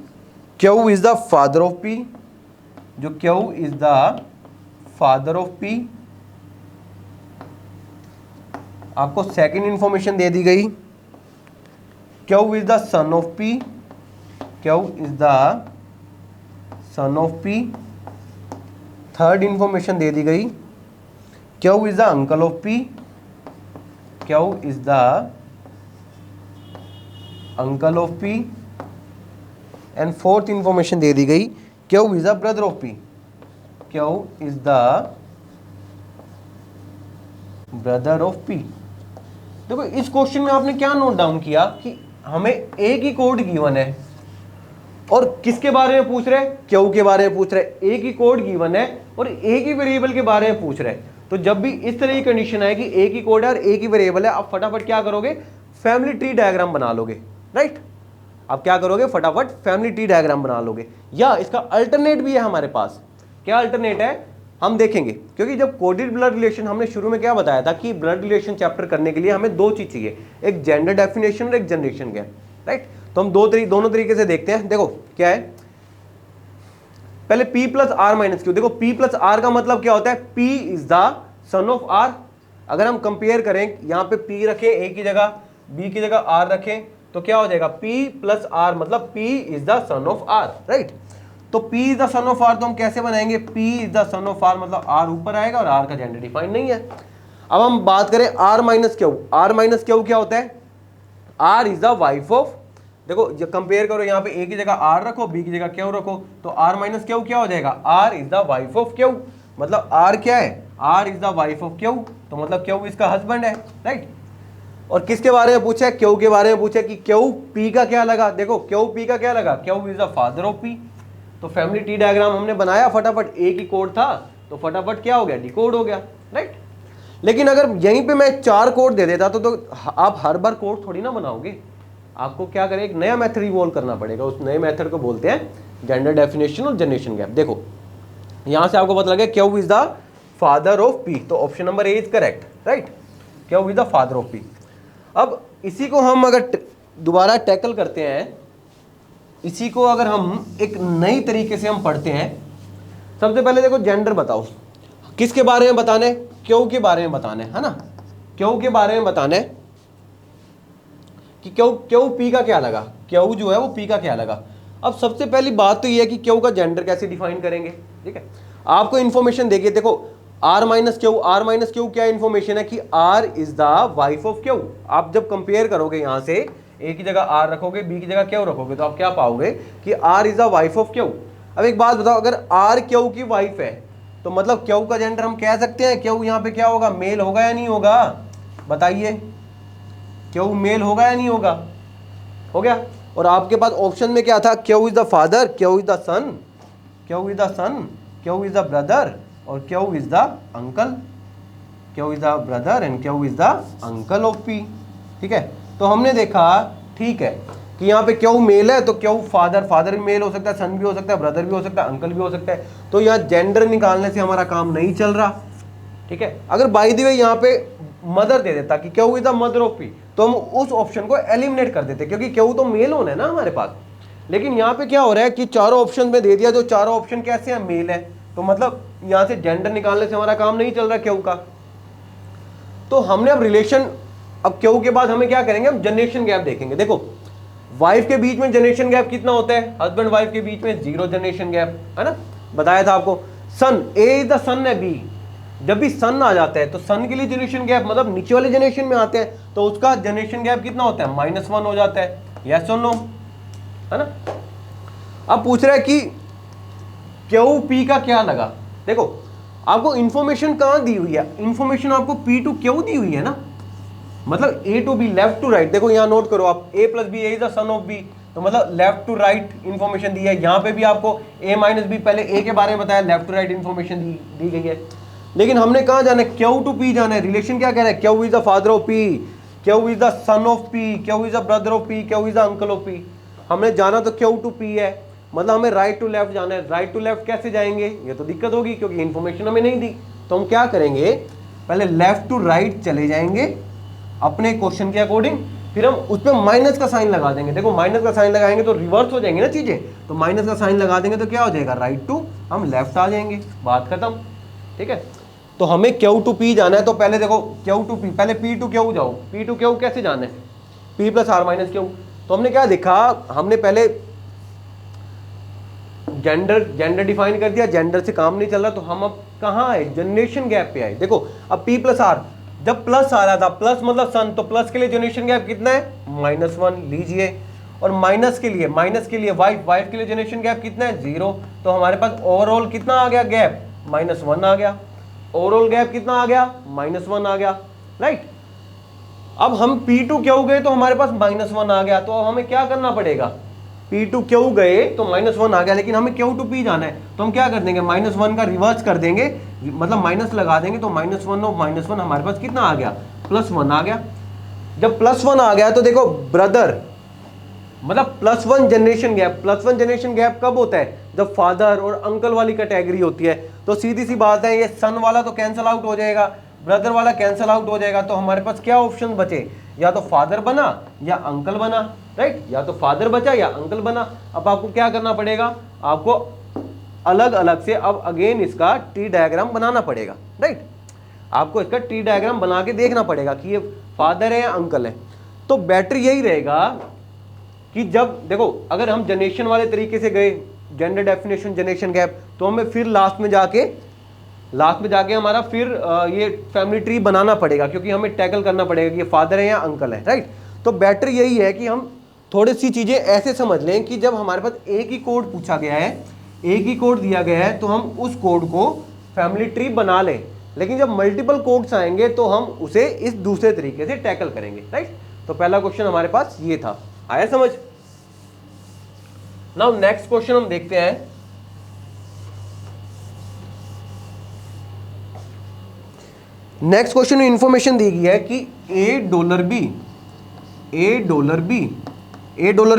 Q is the father of P, जो Q is the father of P. आपको सेकंड इंफॉर्मेशन दे दी गई Q is the son of P, Q is the son of P. Third information दे दी गई Q is the uncle of P, Q is the uncle of P. And fourth information दे दी गई Q is the brother of P, Q is the brother of P. देखो इस question में आपने क्या नोट डाउन किया कि हमें एक ही कोड गिवन है और किसके बारे में पूछ रहे हैं, क्यू के बारे में पूछ रहे हैं। एक ही कोड गिवन है और एक ही वेरिएबल के बारे में पूछ रहे हैं। तो जब भी इस तरह की कंडीशन है कि एक ही कोड है और एक ही वेरिएबल है, आप फटाफट क्या करोगे, फैमिली ट्री डायग्राम बना लोगे, राइट। आप क्या करोगे, फटाफट फैमिली ट्री डायग्राम बना लोगे। या इसका अल्टरनेट भी है हमारे पास। क्या अल्टरनेट है हम देखेंगे, क्योंकि जब कोडेड ब्लड रिलेशन हमने शुरू में क्या बताया था कि ब्लड रिलेशन चैप्टर करने के लिए हमें दो चीज चाहिए, एक जेंडर डेफिनेशन और एक जनरेशन गैप, राइट। तो हम दोनों तरीके से देखते हैं। देखो क्या है, पहले P plus R minus Q. देखो P प्लस आर का मतलब क्या होता है, P is the son of R. अगर हम कंपेयर करें, यहाँ पे P रखें A की जगह, B की जगह R रखें, तो क्या हो जाएगा, P प्लस आर मतलब P is the son of R, right. तो P is the son of R तो हम कैसे बनाएंगे, P is the son of R मतलब R ऊपर आएगा और R का जेंडर डिफाइंड नहीं है। अब हम बात करें R minus Q. R minus Q क्या होता है, R is the wife of. देखो जब कंपेयर करो, यहाँ पे A की जगह R रखो, B की जगह क्यू रखो, तो R माइनस क्यू क्या हो जाएगा, R is the wife of Q. मतलब R क्या है, R is the wife of Q, तो मतलब क्यू इसका हस्बैंड है, राइट। और किसके बारे में पूछा है, क्यू के बारे में पूछा है कि क्यू P का क्या लगा। देखो क्यू P का क्या लगा, Q is the father of P। तो फैमिली ट्री डायग्राम हमने बनाया फटाफट, एक ही कोड था तो फटाफट क्या हो गया, डिकोड हो गया, राइट। लेकिन अगर यहीं पे मैं 4 कोड दे देता तो आप हर बार कोड थोड़ी ना बनाओगे। आपको क्या करें, एक नया मेथड इवॉल्व करना पड़ेगा। उस नए मेथड को बोलते हैं जेंडर डेफिनेशन और जनरेशन गैप। देखो यहां से आपको पता लगे Q is the father of P, तो option number A is correct, right. Q is the father of P. अब इसी को हम अगर दोबारा टैकल करते हैं, इसी को अगर हम एक नई तरीके से हम पढ़ते हैं, सबसे पहले देखो जेंडर बताओ, किसके बारे में बताना है, क्यू के बारे में बताना है ना, क्यू के बारे में बताना है कि क्यू पी का क्या लगा, क्यू जो है वो पी का क्या लगा। अब सबसे पहली बात तो ये है कि क्यू का जेंडर कैसे डिफाइन करेंगे, ठीक है। आपको इंफॉर्मेशन देखिए, देखो आर माइनस क्यू क्या इंफॉर्मेशन है कि R is the wife of Q. आप जब कंपेयर करोगे, यहां से ए की जगह आर रखोगे, बी की जगह क्यू रखोगे, तो आप क्या पाओगे कि R is the wife of Q. अब एक बात बताओ, अगर आर क्यू की वाइफ है तो मतलब क्यू का जेंडर हम कह सकते हैं, क्यू यहाँ पे क्या होगा, मेल होगा या नहीं होगा, बताइए, क्यू मेल होगा या नहीं होगा, हो गया। और आपके पास ऑप्शन में क्या था, Q is the father, Q is the son, Q is the son, Q is the brother और Q is the uncle, Q is the brother and Q is the uncle of P, ठीक है। तो हमने देखा ठीक है कि यहाँ पे क्यू मेल है तो क्यू फादर भी मेल हो सकता है, सन भी हो सकता है, ब्रदर भी हो सकता है, अंकल भी हो सकता है। तो यहाँ जेंडर निकालने से हमारा काम नहीं चल रहा, ठीक है। अगर बाय द वे यहाँ पे मदर दे देता कि Q is the mother of P, तो हम उस ऑप्शन को एलिमिनेट कर देते, क्योंकि क्यू तो मेल होना है ना हमारे पास। लेकिन यहाँ पे क्या हो रहा है कि चारों ऑप्शन में दे दिया, जो चारों ऑप्शन कैसे हैं, मेल है, तो मतलब यहाँ से जेंडर निकालने से हमारा काम नहीं चल रहा क्यू का। तो हमने अब रिलेशन, अब क्यू के बाद हमें क्या करेंगे, हम जनरेशन गैप देखेंगे। देखो वाइफ के बीच में जनरेशन गैप कितना होता है, हस्बैंड वाइफ के बीच में 0 जनरेशन गैप, है ना, बताया था आपको। सन, ए इज द सन है, बी, जब भी सन आ जाता है तो सन के लिए जनरेशन गैप मतलब नीचे वाले जनरेशन में आते हैं तो उसका जनरेशन गैप कितना होता है, -1 हो जाता है, यस और नो, है ना। अब पूछ रहा है कि क्यू पी का क्या लगा। देखो आपको इंफॉर्मेशन कहाँ दी हुई है, इंफॉर्मेशन आपको P टू Q दी हुई है ना, मतलब A to B, left to right. देखो यहाँ नोट करो आप, A plus B is the son of B, तो मतलब लेफ्ट टू राइट इंफॉर्मेशन दी है। यहाँ पे भी आपको A माइनस बी, पहले A के बारे में बताया, लेफ्ट टू राइट इंफॉर्मेशन दी गई है। लेकिन हमने कहाँ जाना है, Q टू P जाना है। रिलेशन क्या कह रहा है, Q is the father of P, Q is the son of P, Q is the brother of P, Q is the uncle of P। हमने जाना तो Q टू P है, मतलब हमें राइट टू लेफ्ट जाना है। राइट टू लेफ्ट कैसे जाएंगे, ये तो दिक्कत होगी क्योंकि इन्फॉर्मेशन हमें नहीं दी। तो हम क्या करेंगे, पहले लेफ्ट टू राइट चले जाएंगे अपने क्वेश्चन के अकॉर्डिंग, फिर हम उस पर माइनस का साइन लगा देंगे। देखो माइनस का साइन लगाएंगे तो रिवर्स हो जाएंगे ना चीजें, तो माइनस का साइन लगा देंगे तो क्या हो जाएगा, राइट टू हम लेफ्ट आ जाएंगे, बात खत्म। ठीक है, तो हमें Q टू P जाना है, तो पहले देखो Q टू P, पहले P टू Q जाओ। P टू Q कैसे जाना है, P plus R minus Q। तो हमने क्या देखा, हमने पहले जेंडर डिफाइन कर दिया, जेंडर से काम नहीं चल रहा, तो हम अब कहाँ आए, जनरेशन गैप पे आए। देखो अब P प्लस R, जब प्लस आ रहा था, प्लस मतलब सन, तो प्लस के लिए जनरेशन गैप कितना है, -1 लीजिए, और माइनस के लिए वाइफ के लिए जनरेशन गैप कितना है, 0। तो हमारे पास ओवरऑल कितना आ गया गैप, -1 आ गया। ओवरऑल गैप कितना आ गया, -1 आ गया, राइट। अब हम P टू Q गए तो हमारे पास -1 आ गया, तो अब हमें क्या करना पड़ेगा, P टू Q गए तो -1 आ गया, लेकिन हमें Q टू P जाना है, तो हम क्या कर देंगे, -1 का रिवर्स कर देंगे, मतलब माइनस लगा देंगे, तो -1 और -1 हमारे पास कितना आ गया, +1 आ गया। जब +1 आ गया तो देखो ब्रदर, मतलब +1 जनरेशन गैप, +1 जनरेशन गैप कब होता है, जब फादर और अंकल वाली कैटेगरी होती है। तो सीधी सी बात है, ये सन वाला तो कैंसिल आउट हो जाएगा, ब्रदर वाला कैंसिल आउट हो जाएगा, तो हमारे पास क्या ऑप्शन बचे, या तो फादर बना या अंकल बना, राइट, या तो फादर बचा या अंकल बना। अब आपको क्या करना पड़ेगा, आपको अलग अलग से अब अगेन इसका ट्री डायग्राम बनाना पड़ेगा, राइट। आपको इसका ट्री डायग्राम बना के देखना पड़ेगा कि ये फादर है या अंकल है। तो बेटर यही रहेगा कि जब देखो, अगर हम जनरेशन वाले तरीके से गए, जेंडर डेफिनेशन जनरेशन गैप, तो हमें फिर लास्ट में जाके हमारा फिर ये फैमिली ट्री बनाना पड़ेगा, क्योंकि हमें टैकल करना पड़ेगा कि ये फादर है या अंकल है, राइट। तो बेटर यही है कि हम थोड़ी सी चीजें ऐसे समझ लें कि जब हमारे पास एक ही कोड पूछा गया है, एक ही कोड दिया गया है, तो हम उस कोड को फैमिली ट्री बना लें। लेकिन जब मल्टीपल कोड्स आएंगे तो हम उसे इस दूसरे तरीके से टैकल करेंगे, राइट। तो पहला क्वेश्चन हमारे पास ये था, आया समझ। नाउ नेक्स्ट क्वेश्चन हम देखते हैं। नेक्स्ट क्वेश्चन में इंफॉर्मेशन दी गई है कि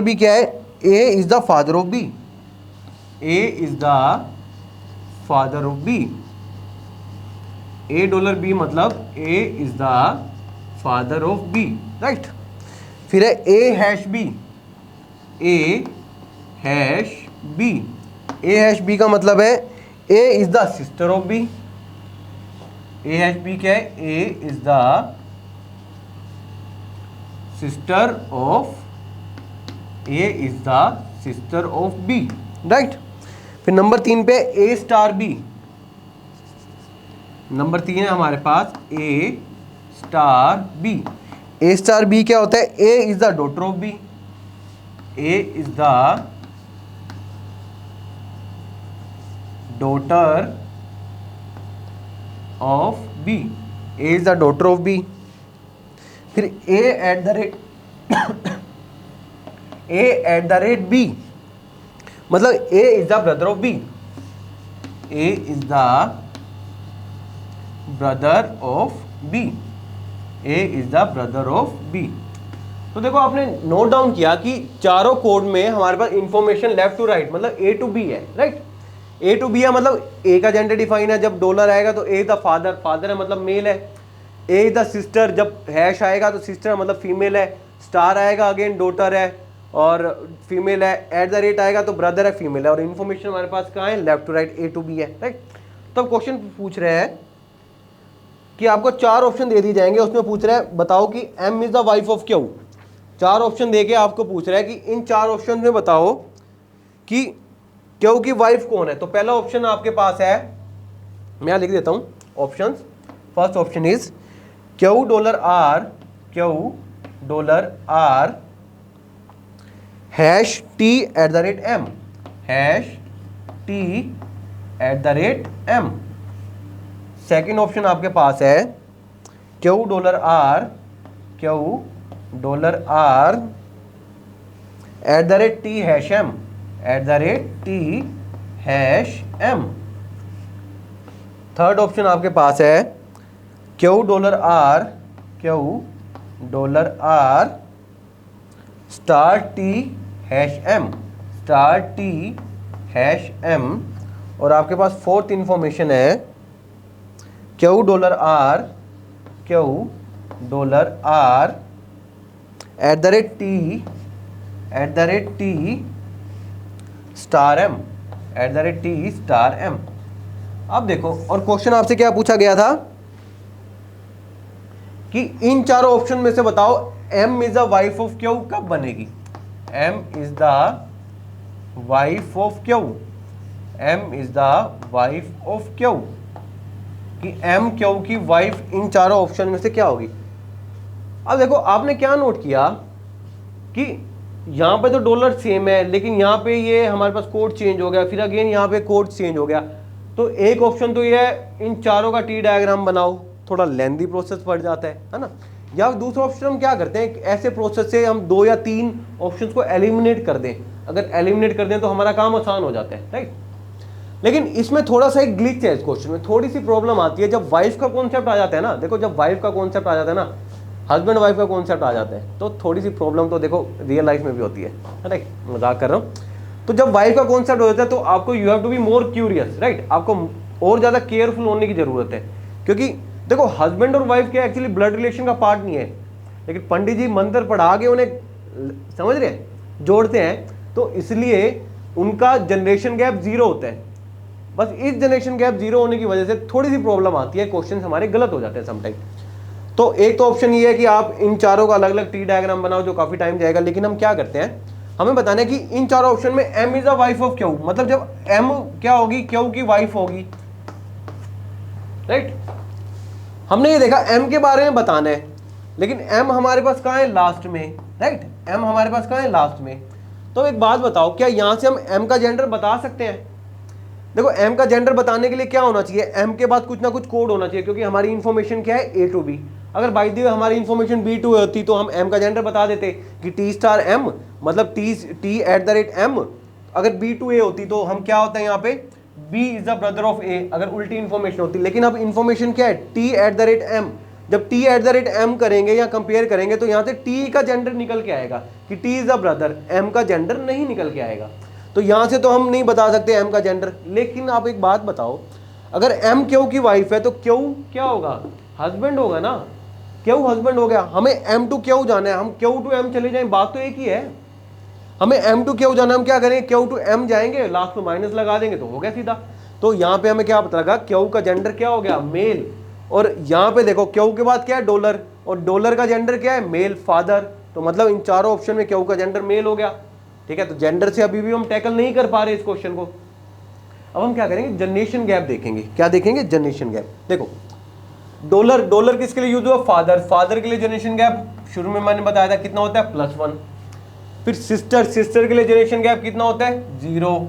$B क्या है, A is the father of B, A is the father of B, $B मतलब A is the father of B, right. फिर है A hash B, A hash B का मतलब है A is the sister of B, A hash B क्या है, A is the sister of B, right. फिर number 3 पे A स्टार B, नंबर 3 है हमारे पास A स्टार B क्या होता है, A is the daughter of B, A is the daughter of B, A is the daughter of B। फिर A eight the rate B, मतलब A is the brother of B, A is the brother of B, A is the brother of B। तो देखो आपने note down किया कि चारों code में हमारे पास इंफॉर्मेशन लेफ्ट टू राइट, मतलब A टू B है, राइट। A टू B है, मतलब A का जेंडर डिफाइन है, जब डॉलर आएगा तो A द फादर है, मतलब मेल है। A द सिस्टर, जब हैश आएगा तो सिस्टर मतलब फीमेल है। स्टार आएगा अगेन डॉटर है और फीमेल है। एट द रेट आएगा तो ब्रदर है, फीमेल है। और इन्फॉर्मेशन हमारे पास कहाँ है, left to right, A to B है, राइट। तो क्वेश्चन पूछ रहे हैं कि आपको 4 ऑप्शन दे दिए जाएंगे, उसमें पूछ रहा है बताओ कि M is the wife of Q। 4 option देके आपको पूछ रहा है कि इन 4 ऑप्शन में बताओ कि Q की वाइफ कौन है। तो पहला ऑप्शन आपके पास है, मैं यहाँ लिख देता हूँ option. First option is $R hash T at the rate M, hash T at the rate M। Second option आपके पास है Q dollar R at the rate T hash M, third option आपके पास है Q dollar R star T hash M, और आपके पास fourth information है Q dollar R at the rate T star M. अब देखो, और क्वेश्चन आपसे क्या पूछा गया था कि इन चारों ऑप्शन में से बताओ M is the wife of Q कब बनेगी। M is the wife of Q, कि M क्यू की वाइफ इन चारों ऑप्शन में से क्या होगी। अब देखो आपने क्या नोट किया कि यहां पे तो डॉलर सेम है, लेकिन यहां पे ये हमारे पास कोड चेंज हो गया, फिर अगेन यहां पे कोड चेंज हो गया। तो एक ऑप्शन तो ये है इन चारों का टी डायग्राम बनाओ, थोड़ा लेंथी प्रोसेस पड़ जाता है ना। या दूसरा ऑप्शन हम क्या करते हैं, ऐसे प्रोसेस से हम 2 या 3 ऑप्शंस को एलिमिनेट कर दें। अगर एलिमिनेट कर दें तो हमारा काम आसान हो जाता है, राइट। लेकिन इसमें थोड़ा सा एक ग्लिच है, इस क्वेश्चन में थोड़ी सी प्रॉब्लम आती है जब वाइफ का कॉन्सेप्ट आ जाता है ना। देखो जब वाइफ का कॉन्सेप्ट आ जाता है ना, हस्बैंड वाइफ का कॉन्सेप्ट आ जाता है, तो थोड़ी सी प्रॉब्लम तो देखो रियल लाइफ में भी होती है, राइट। मजाक कर रहा हूँ। तो जब वाइफ का कॉन्सेप्ट हो जाता है तो आपको you have to be more curious, right. आपको और ज्यादा केयरफुल होने की जरूरत है, क्योंकि देखो हस्बैंड और वाइफ के एक्चुअली ब्लड रिलेशन का पार्ट नहीं है, लेकिन पंडित जी मंत्र पढ़ा के उन्हें, समझ रहे हैं, जोड़ते हैं, तो इसलिए उनका जनरेशन गैप 0 होता है। बस इस जनरेशन गैप 0 होने की वजह से थोड़ी सी प्रॉब्लम आती है, क्वेश्चन हमारे गलत हो जाते हैं समटाइम। तो एक तो ऑप्शन ये है कि आप इन चारों का अलग अलग टी डायग्राम बनाओ, जो काफी टाइम जाएगा। लेकिन हम क्या करते हैं, हमें बताना है कि इन चारों ऑप्शन में M is the wife of Q, मतलब जब M क्या होगी, क्यू की वाइफ होगी, राइट। हमने ये देखा M के बारे में बताना है, लेकिन M हमारे पास कहाँ है, लास्ट में, राइट। M हमारे पास कहाँ है, लास्ट में। तो एक बात बताओ, क्या यहां से हम M का जेंडर बता सकते हैं। देखो M का जेंडर बताने के लिए क्या होना चाहिए, M के बाद कुछ ना कुछ कोड होना चाहिए, क्योंकि हमारी इंफॉर्मेशन क्या है, A to B। अगर बाई द वे हमारी इंफॉर्मेशन B to A होती तो हम M का जेंडर बता देते कि T स्टार M, मतलब T at the rate M। अगर B to A होती तो हम क्या होता है यहाँ पे, B is the brother of A, अगर उल्टी इंफॉर्मेशन होती। लेकिन अब इंफॉर्मेशन क्या है, T at the rate M। जब T at the rate M करेंगे या कंपेयर करेंगे तो यहाँ से T का जेंडर निकल के आएगा कि T is the brother, M का जेंडर नहीं निकल के आएगा। तो यहां से तो हम नहीं बता सकते M का जेंडर। लेकिन आप एक बात बताओ, अगर M क्यू की वाइफ है तो क्यू क्या होगा, हस्बैंड होगा ना। क्यू हस्बैंड हो गया, हमें M टू क्यू जाना है, हम क्यू टू M चले जाएं, बात तो एक ही है। हमें M टू क्यू जाना, हम क्या करेंगे, क्यू टू M जाएंगे, लास्ट में माइनस लगा देंगे तो हो गया सीधा। तो यहाँ पे हमें क्या पता लगा, क्यू का जेंडर क्या हो गया, मेल। और यहाँ पे देखो क्यू के बाद क्या है, डॉलर, और डॉलर का जेंडर क्या है, मेल, फादर। तो मतलब इन चारों ऑप्शन में क्यू का जेंडर मेल हो गया, ठीक है। तो जेंडर से अभी भी हम टैकल नहीं कर पा रहे इस क्वेश्चन को। अब हम क्या करेंगे, जनरेशन गैप देखेंगे। क्या देखेंगे, जनरेशन गैप। देखो डॉलर किसके लिए यूज हुआ, फादर के लिए जनरेशन गैप शुरू में मैंने बताया था कितना होता है, +1। फिर सिस्टर के लिए जनरेशन गैप कितना होता है, 0।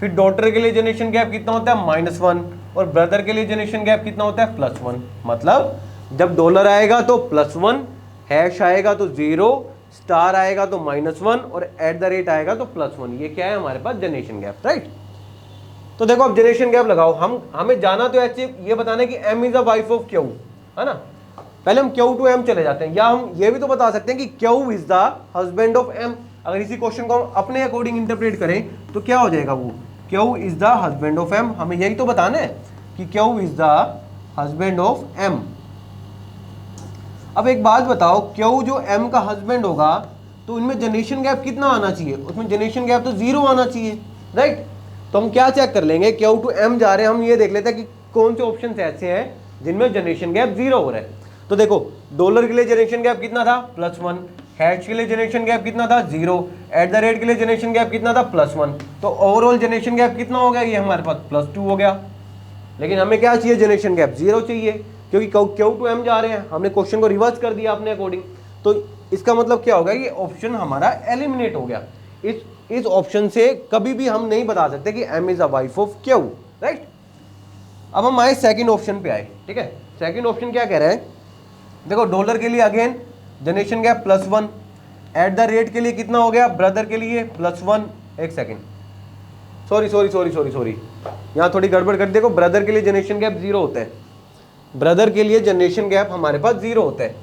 फिर डॉटर के लिए जनरेशन गैप कितना होता है, -1। और ब्रदर के लिए जनरेशन गैप कितना होता है, +1। मतलब जब डॉलर आएगा तो +1, हैश आएगा तो 0, स्टार आएगा तो -1, और एट द रेट आएगा तो +1। ये क्या है हमारे पास, जनरेशन गैप, राइट। तो देखो अब जनरेशन गैप लगाओ, हमें जाना तो ऐसे ये बताना है कि M is the wife of Q, है ना। पहले हम क्यू टू M चले जाते हैं, या हम ये भी तो बता सकते हैं कि Q is the husband of M। अगर इसी क्वेश्चन को हम अपने अकॉर्डिंग इंटरप्रेट करें तो क्या हो जाएगा, वो Q is the husband of M। हमें यही तो बताना है कि Q is the husband of M। अब एक बात बताओ, क्यू जो M का हस्बैंड होगा तो इनमें जनरेशन गैप कितना आना चाहिए, उसमें जनरेशन गैप तो 0 आना चाहिए, राइट। तो हम क्या चेक कर लेंगे, क्यू टू M जा रहे हैं, हम ये देख लेते हैं कि कौन से ऑप्शन ऐसे हैं जिनमें जनरेशन गैप 0 हो रहा है। तो देखो डॉलर के लिए जनरेशन गैप कितना था, +1। हैश के लिए जनरेशन गैप कितना था, 0। एट द रेट के लिए जनरेशन गैप कितना था, +1। तो ओवरऑल जनरेशन गैप कितना हो गया, ये हमारे पास +2 हो गया। लेकिन हमें क्या चाहिए, जनरेशन गैप 0 चाहिए, क्योंकि क्यू टू M जा रहे हैं। हमने क्वेश्चन को रिवर्स कर दिया अपने अकॉर्डिंग। तो इसका मतलब क्या होगा, ये ऑप्शन हमारा एलिमिनेट हो गया। इस ऑप्शन से कभी भी हम नहीं बता सकते कि M is a wife of Q, right. अब हम आए सेकंड ऑप्शन पे आए, ठीक है। सेकंड ऑप्शन क्या कह रहा है, देखो डॉलर के लिए again generation gap +1, eight the rate के लिए कितना हो गया, ब्रदर के लिए +1, एक सेकेंड, सॉरी यहाँ थोड़ी गड़बड़ कर, देखो ब्रदर के लिए जनरेशन गैप 0 होता है, ब्रदर के लिए जनरेशन गैप हमारे पास 0 होता है,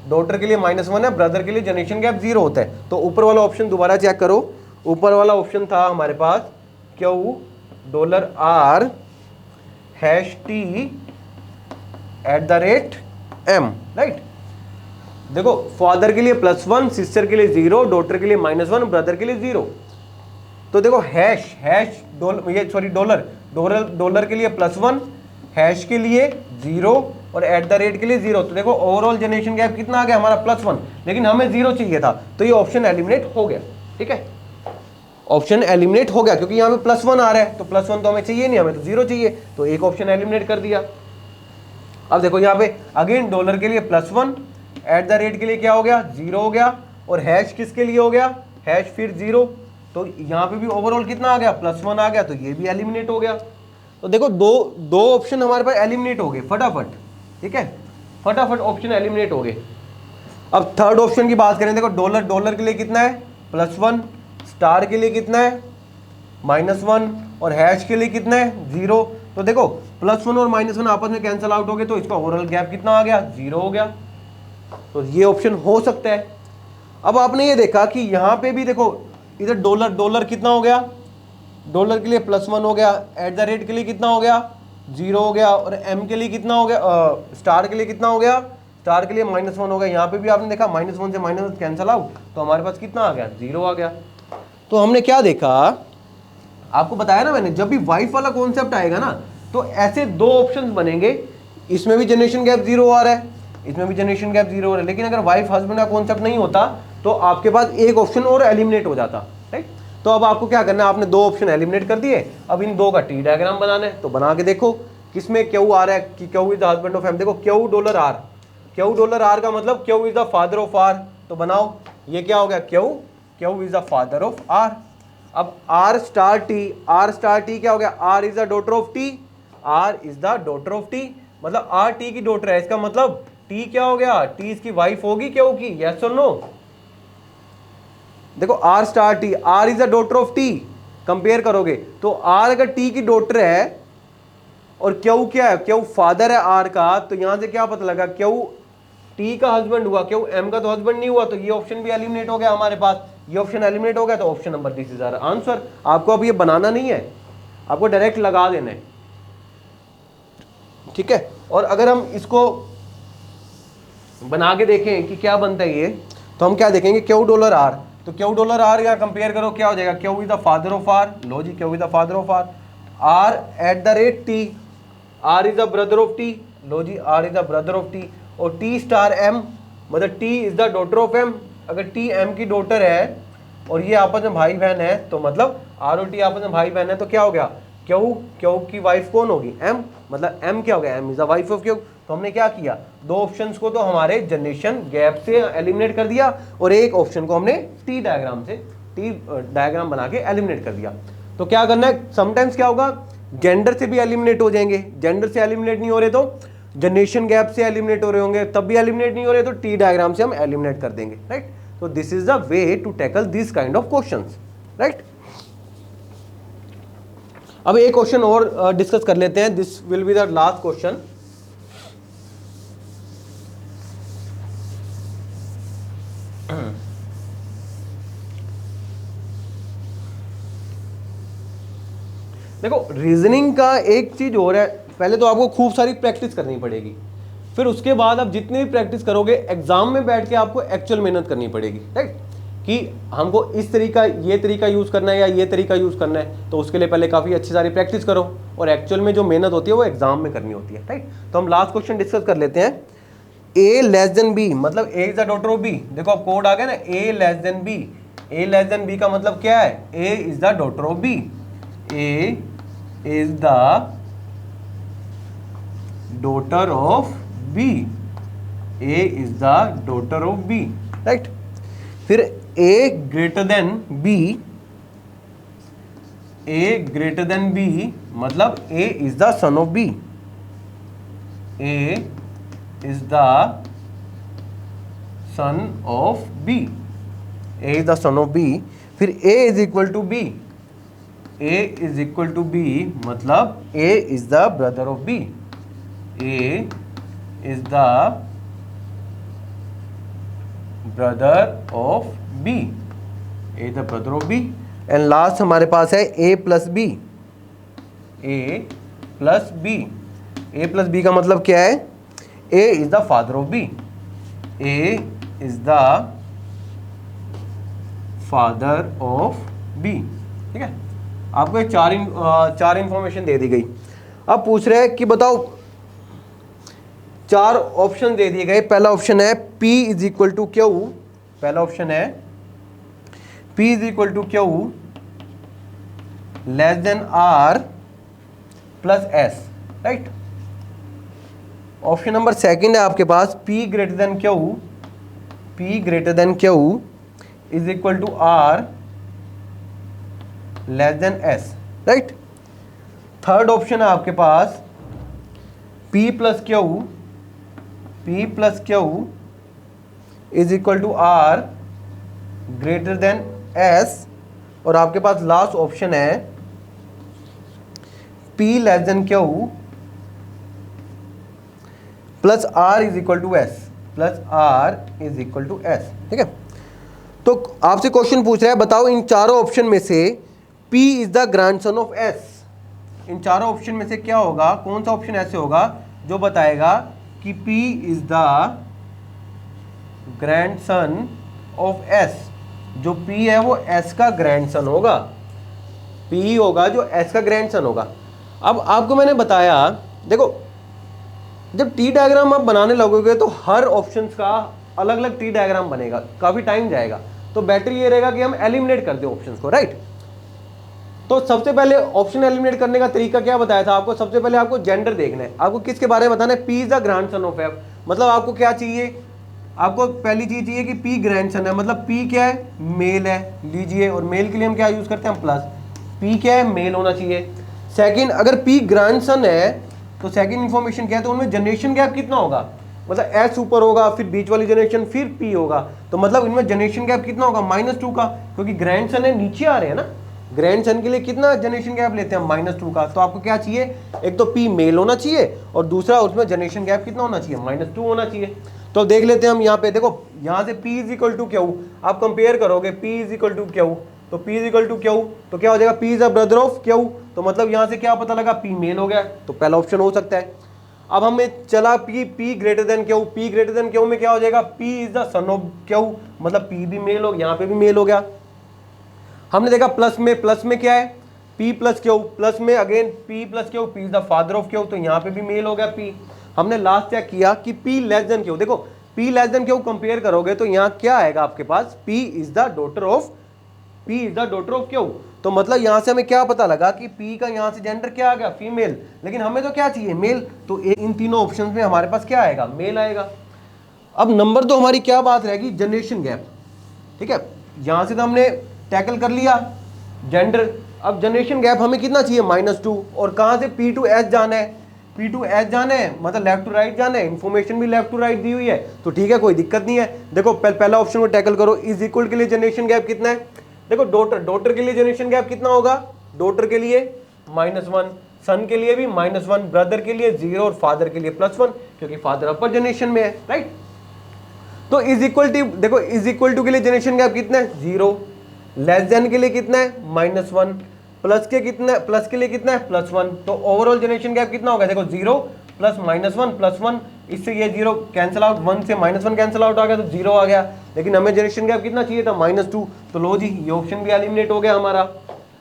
डॉटर के लिए -1 है, ब्रदर के लिए जनरेशन गैप 0 होता है। तो ऊपर वाला ऑप्शन दोबारा चेक करो, ऊपर वाला ऑप्शन था हमारे पास $R #T @M, राइट। देखो फादर के लिए +1, सिस्टर के लिए 0, डॉटर के लिए -1, ब्रदर के लिए 0। तो देखो डॉलर के लिए +1, हैश के लिए 0 और एट द रेट के लिए 0। तो देखो ओवरऑल जनरेशन गैप कितना आ गया हमारा +1, लेकिन हमें 0 चाहिए था, तो ये ऑप्शन एलिमिनेट हो गया, ठीक है। ऑप्शन एलिमिनेट हो गया क्योंकि यहाँ पे +1 आ रहा है, तो +1 तो हमें चाहिए नहीं, हमें तो 0 चाहिए, तो एक ऑप्शन एलिमिनेट कर दिया। अब देखो यहाँ पे अगेन डॉलर के लिए +1, एट द रेट के लिए क्या हो गया, 0 हो गया, और हैश किसके लिए हो गया, हैश फिर 0। तो यहाँ पे भी ओवरऑल कितना आ गया, +1 आ गया, तो ये भी एलिमिनेट हो गया। तो देखो दो ऑप्शन हमारे पास एलिमिनेट हो गए फटाफट, ठीक है, फटाफट ऑप्शन एलिमिनेट हो गए। अब थर्ड ऑप्शन की बात करें, देखो डॉलर के लिए कितना है, +1, स्टार के लिए कितना है, -1, और हैश के लिए कितना है, 0। तो देखो +1 और -1 आपस में कैंसिल आउट हो गए, तो इसका ओवरऑल गैप कितना आ गया, 0 हो गया। तो ये ऑप्शन हो सकता है। अब आपने ये देखा कि यहाँ पे भी देखो इधर डॉलर कितना हो गया, डॉलर के लिए +1 हो गया, एट द रेट के लिए कितना हो गया, 0 हो गया, और एम के लिए कितना हो गया, स्टार के लिए कितना हो गया, स्टार के लिए -1 हो गया। यहाँ पे भी आपने देखा -1 से माइनस कैंसिल आउट, तो हमारे पास कितना आ गया, 0 आ गया। तो हमने क्या देखा, आपको बताया ना मैंने, जब भी वाइफ वाला कॉन्सेप्ट आएगा ना, तो ऐसे दो ऑप्शंस बनेंगे, इसमें भी जनरेशन गैप 0 आ रहा है, इसमें भी जनरेशन गैप 0 हो रहा है, लेकिन अगर वाइफ हस्बैंड का कॉन्सेप्ट नहीं होता तो आपके पास एक ऑप्शन और एलिमिनेट हो जाता, राइट। तो अब आपको क्या करना है, आपने दो ऑप्शन एलिमिनेट कर दिए, अब इन दो का टी डायग्राम बनाना है। तो बना के देखो किसमें क्यू आ रहा है, कि Q is the husband of M. देखो $R, $R का मतलब Q is the father of R. तो बनाओ, ये क्या हो गया, Q is the father of R. अब R स्टार टी क्या हो गया, R is the daughter of T, R is the daughter of T, मतलब R टी की डॉटर है, इसका मतलब टी क्या हो गया, टी इसकी वाइफ होगी क्यू की, यस और नो। देखो R star T, R is the daughter of T, compare करोगे तो R अगर टी की डॉटर है और क्यू क्या है, क्यू फादर है R का, तो यहां से क्या पता लगा, क्यू टी का हस्बैंड हुआ, क्यू एम का तो हस्बैंड नहीं हुआ, तो ये ऑप्शन भी एलिमिनेट हो गया हमारे पास। ये ऑप्शन एलिमिनेट हो गया, तो option number this is our answer. आपको अब ये बनाना नहीं है, आपको डायरेक्ट लगा देना है, ठीक है। और अगर हम इसको बना के देखें कि क्या बनता है ये, तो हम क्या देखेंगे, $R, तो $R या कंपेयर करो क्या हो जाएगा, Q is the father of R, लो जी Q is the father of R, R at the rate T, R is the brother of T, लो जी R is the brother of T, और T स्टार M मतलब T is the daughter of M। अगर T M की daughter है और ये आपस में भाई बहन है, तो मतलब R और T आपस में भाई बहन है, तो क्या हो गया, क्यू की वाइफ कौन होगी, M, मतलब M क्या हो गया, M is the wife of Q. तो हमने क्या किया, दो ऑप्शंस को तो हमारे जनरेशन गैप से एलिमिनेट कर दिया, और एक ऑप्शन को हमने टी डायग्राम बना के एलिमिनेट कर दिया। तो क्या करना है, समटाइम्स क्या होगा, जेंडर से भी एलिमिनेट हो जाएंगे, जेंडर से एलिमिनेट नहीं हो रहे तो जनरेशन गैप से एलिमिनेट हो रहे होंगे, तब भी एलिमिनेट नहीं हो रहे तो टी डायग्राम से हम एलिमिनेट कर देंगे, राइट। तो this is the way to tackle this kind of questions, right. अब एक क्वेश्चन और डिस्कस कर लेते हैं, this will be the last question. देखो रीजनिंग का एक चीज और है, पहले तो आपको खूब सारी प्रैक्टिस करनी पड़ेगी, फिर उसके बाद आप जितनी भी प्रैक्टिस करोगे एग्जाम में बैठ के आपको एक्चुअल मेहनत करनी पड़ेगी, राइट। कि हमको इस तरीका, ये तरीका यूज करना है या ये तरीका यूज करना है, तो उसके लिए पहले काफी अच्छी सारी प्रैक्टिस करो, और एक्चुअल में जो मेहनत होती है वो एग्जाम में करनी होती है, राइट। तो हम लास्ट क्वेश्चन डिस्कस कर लेते हैं। A लेस देन बी, मतलब A is the daughter of B। देखो अब कोड आ गया ना, A less than B। A less than B का मतलब क्या है, A is the daughter of B, A is the daughter of B, A is the daughter of B, right. फिर A greater than B A greater than B, मतलब A is the son of B, A is the son of B, A is the son of B. फिर A is equal to B, A is equal to B मतलब A is the brother of B, A is the brother of B, A the brother of B. And last हमारे पास है A plus B, A plus B, A plus B का मतलब क्या है, A is the father of B, A is the father of B. ठीक है, आपको ये चार इंफॉर्मेशन दे दी गई। अब पूछ रहे हैं कि बताओ, चार ऑप्शन दे दिए गए। पहला ऑप्शन है P is equal to Q, पहला ऑप्शन है P is equal to Q less than R plus S, right. Option number second है आपके पास P greater than Q, P greater than Q is equal to R less than S, right. Third option है आपके पास P plus Q, P plus Q is equal to R greater than S, और आपके पास last option है P less than Q plus R is equal to S, plus R is equal to S। ठीक है, तो आपसे question पूछ रहा है बताओ इन चारों ऑप्शन में से P is the grandson of S। इन चारों ऑप्शन में से क्या होगा, कौन सा ऑप्शन ऐसे होगा जो बताएगा कि P is the grandson of S। जो P है वो S का ग्रैंडसन होगा, P होगा जो S का ग्रैंडसन होगा। अब आपको मैंने बताया, देखो जब टी डायग्राम आप बनाने लगोगे तो हर ऑप्शंस का अलग अलग टी डायग्राम बनेगा, काफी टाइम जाएगा, तो बेटर ये रहेगा कि हम एलिमिनेट कर दें ऑप्शंस को, राइट। तो सबसे पहले ऑप्शन एलिमिनेट करने का तरीका क्या बताया था आपको, सबसे पहले आपको जेंडर देखना है, आपको किसके बारे में बताना है, P is the grandson of F। मतलब आपको क्या चाहिए, आपको पहली चीज चाहिए कि P ग्रैंडसन है, मतलब P क्या है, मेल है, लीजिए, और मेल के लिए हम क्या यूज करते हैं, प्लस। P क्या है, मेल होना चाहिए। सेकंड, अगर P ग्रैंडसन है तो सेकंड इंफॉर्मेशन क्या है, तो उनमें जनरेशन गैप कितना होगा, मतलब S ऊपर होगा, फिर बीच वाली जनरेशन, फिर P होगा, तो मतलब इनमें जनरेशन गैप कितना होगा, -2 का, क्योंकि ग्रैंडसन है, नीचे आ रहे हैं ना, ग्रैंडसन के लिए कितना जनरेशन गैप लेते हैं, -2 का। तो आपको क्या चाहिए, एक तो P मेल होना चाहिए, और दूसरा उसमें जनरेशन गैप कितना होना चाहिए, -2 होना चाहिए। तो देख लेते हैं हम यहाँ पे, देखो यहाँ से P is equal to Q, आप कंपेयर करोगे P is equal to Q, तो P is equal to Q तो क्या हो जाएगा, P is a brother of Q, तो मतलब यहाँ से क्या पता लगा, P मेल हो गया, तो पहला ऑप्शन हो सकता है। अब हमें चला P greater than Q, P greater than Q में क्या हो जाएगा, P is the son of Q, मतलब P भी मेल हो, यहाँ पे भी मेल हो गया। हमने देखा प्लस में क्या है, P प्लस क्यू, प्लस में again P plus Q, P is the father of Q, तो यहाँ पे भी मेल हो गया P। हमने लास्ट चेक किया कि P लेस देन क्यू, देखो P less than Q compare करोगे तो यहाँ क्या आएगा आपके पास, P is the daughter of Q, तो मतलब यहाँ से हमें क्या पता लगा कि P का यहाँ से जेंडर क्या आ गया, फीमेल, लेकिन हमें तो क्या चाहिए, मेल, तो इन तीनों ऑप्शंस में हमारे पास क्या आएगा, मेल आएगा। अब नंबर 2 हमारी क्या बात रहेगी, जनरेशन गैप। ठीक है, यहाँ से तो हमने टैकल कर लिया जेंडर, अब जनरेशन गैप हमें कितना चाहिए, -2, और कहाँ से P टू S जाना है, P टू S जाना है, मतलब लेफ्ट टू राइट जाना है, इन्फॉर्मेशन भी लेफ्ट टू राइट दी हुई है, तो ठीक है, कोई दिक्कत नहीं है। देखो पहला ऑप्शन को टैकल करो, इज इक्वल के लिए जनरेशन गैप कितना है, देखो डॉटर के लिए जनरेशन गैप कितना होगा, डॉटर के लिए -1, सन के लिए भी -1, ब्रदर के लिए 0 और फादर के लिए +1, क्योंकि फादर अपर जनरेशन में है, राइट। तो इज इक्वल टू, देखो इज इक्वल टू के लिए जनरेशन गैप कितना है, 0, लेस देन के लिए कितना है, -1, प्लस के लिए कितना है, +1, तो ओवरऑल जनरेशन गैप कितना होगा, देखो 0 प्लस -1 प्लस 1, इससे ये 0 कैंसिल आउट, 1 से -1 कैंसिल आउट आ गया, तो 0 आ गया, लेकिन हमें जनरेशन गैप कितना चाहिए था, -2, तो लो जी ये ऑप्शन भी एलिमिनेट हो गया हमारा,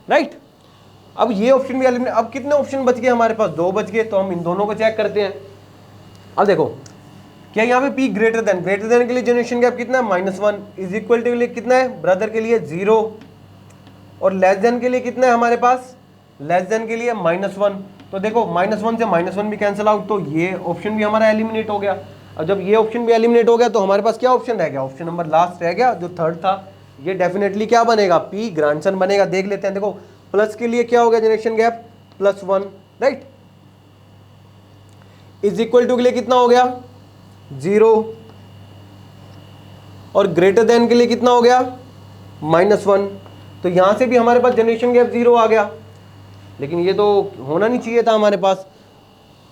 राइट। अब ये ऑप्शन भी एलिमिनेट, अब कितने ऑप्शन बच गए हमारे पास, 2 बच गए, तो हम इन दोनों को चेक करते हैं। अब देखो क्या यहाँ पे P ग्रेटर देन के लिए जनरेशन गैप कितना है, -1, इज इक्वल टू के लिए कितना है, ब्रदर के लिए 0, और लेस देन के लिए कितना है हमारे पास, लेस देन के लिए -1, तो देखो -1 से -1 भी कैंसिल आउट, तो ये ऑप्शन भी हमारा एलिमिनेट हो गया। अब जब ये ऑप्शन भी एलिमिनेट हो गया तो हमारे पास क्या ऑप्शन रह गया, ऑप्शन नंबर लास्ट रह गया जो थर्ड था, ये डेफिनेटली क्या बनेगा, P ग्रैंडसन बनेगा। देख लेते हैं, देखो प्लस के लिए क्या हो गया generation gap +1, right, is equal to के लिए कितना हो गया 0, और ग्रेटर देन के लिए कितना हो गया -1। तो यहां से भी हमारे पास जनरेशन गैप 0 आ गया, लेकिन ये तो होना नहीं चाहिए था हमारे पास।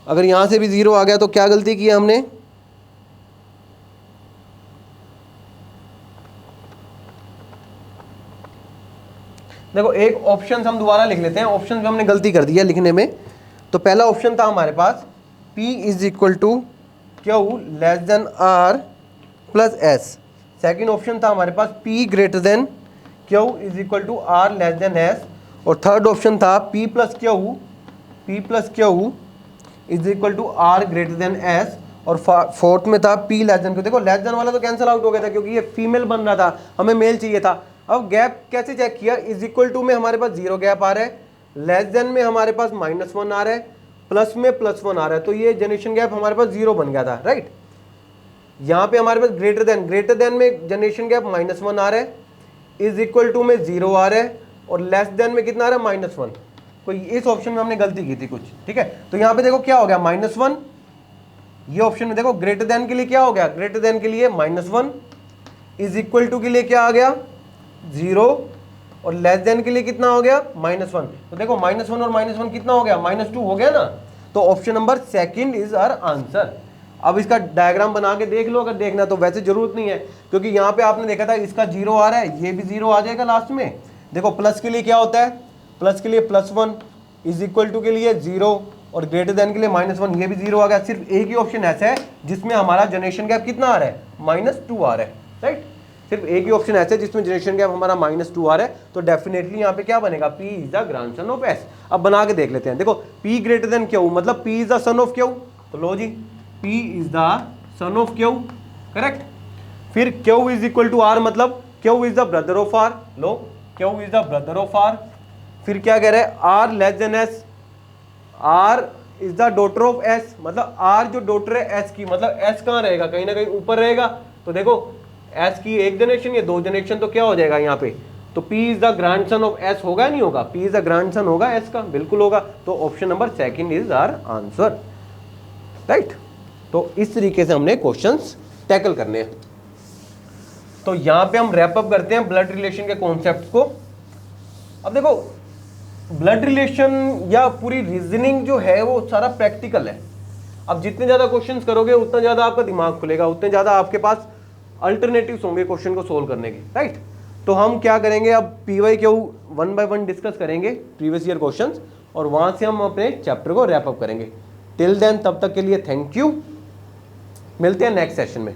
अगर यहां से भी 0 आ गया तो क्या गलती की है हमने, देखो एक ऑप्शन हम दोबारा लिख लेते हैं, ऑप्शन में हमने गलती कर दी है लिखने में। तो पहला ऑप्शन था हमारे पास P is equal to Q less than R plus S। Second option था हमारे पास P greater than Q is equal to R less than S। और थर्ड ऑप्शन था P plus Q is equal to R greater than S। और fourth में था P less than Q. देखो less than वाला तो कैंसिल आउट हो गया था क्योंकि ये फीमेल बन रहा था, हमें मेल चाहिए था। अब गैप कैसे चेक किया, इज इक्वल टू में हमारे पास 0 गैप आ रहा है, लेस देन में हमारे पास -1 आ रहा है, प्लस में +1 आ रहा है, तो ये जनरेशन गैप हमारे पास 0 बन गया था, राइट। यहाँ पे हमारे पास ग्रेटर देन में जनरेशन गैप -1 आ रहा है, इज इक्वल टू में 0 आ रहा है, और लेस देन में कितना आ रहा है -1। कोई इस ऑप्शन में हमने गलती की थी कुछ, ठीक है। तो यहाँ पे देखो क्या हो गया -1, ये ऑप्शन में देखो ग्रेटर देन के लिए क्या हो गया, ग्रेटर देन के लिए -1, इज इक्वल टू के लिए क्या आ गया 0, और लेस देन के लिए कितना हो गया -1। तो देखो -1 और -1 कितना हो गया -2 हो गया ना। तो option number second is our answer. अब इसका डायग्राम बना के देख लो अगर देखना, तो वैसे जरूरत नहीं है क्योंकि यहाँ पे आपने देखा था इसका 0 आ रहा है, ये भी 0 आ जाएगा लास्ट में। देखो प्लस के लिए क्या होता है, प्लस के लिए +1, इज इक्वल टू के लिए 0, और ग्रेटर देन के लिए -1, ये भी 0 आ गया। सिर्फ एक ही ऑप्शन ऐसा है जिसमें हमारा जनरेशन गैप कितना आ रहा है -2 आ रहा है, राइट। सिर्फ एक ही ऑप्शन ऐसा है जिसमें जनरेशन गैप हमारा -2 आ रहा है, तो डेफिनेटली यहाँ पे क्या बनेगा, P is the grandson of S। अब बना के देख लेते हैं। देखो P ग्रेटर देन क्यू मतलब P is the son of Q, तो लो जी P is the son of Q, correct. फिर Q is equal to R मतलब Q is the brother of R, लो Q is the brother of R। फिर क्या कह रहे हैं, R less than S, R is the daughter of S, मतलब R जो डॉटर है S की, मतलब S कहाँ रहेगा, कहीं ना कहीं ऊपर रहेगा। तो देखो S की एक जनरेशन या 2 जनरेशन तो क्या हो जाएगा यहाँ पे, तो P is the grandson of S होगा नहीं होगा, P इज द ग्रैंडसन होगा S का, बिल्कुल होगा। तो option number second is our answer, right. तो इस तरीके से हमने क्वेश्चंस टैकल करने हैं। तो यहाँ पे हम रैप अप करते हैं ब्लड रिलेशन के कॉन्सेप्ट को। अब देखो ब्लड रिलेशन या पूरी रीजनिंग जो है वो सारा प्रैक्टिकल है। अब जितने ज्यादा क्वेश्चंस करोगे उतना ज्यादा आपका दिमाग खुलेगा, उतने ज्यादा आपके पास अल्टरनेटिव्स होंगे क्वेश्चन को सोल्व करने के, राइट। तो हम क्या करेंगे, अब PYQ 1 बाय 1 डिस्कस करेंगे प्रीवियस ईयर क्वेश्चंस, और वहां से हम अपने चैप्टर को रैप अप करेंगे। टिल देन, तब तक के लिए थैंक यू, मिलते हैं नेक्स्ट सेशन में।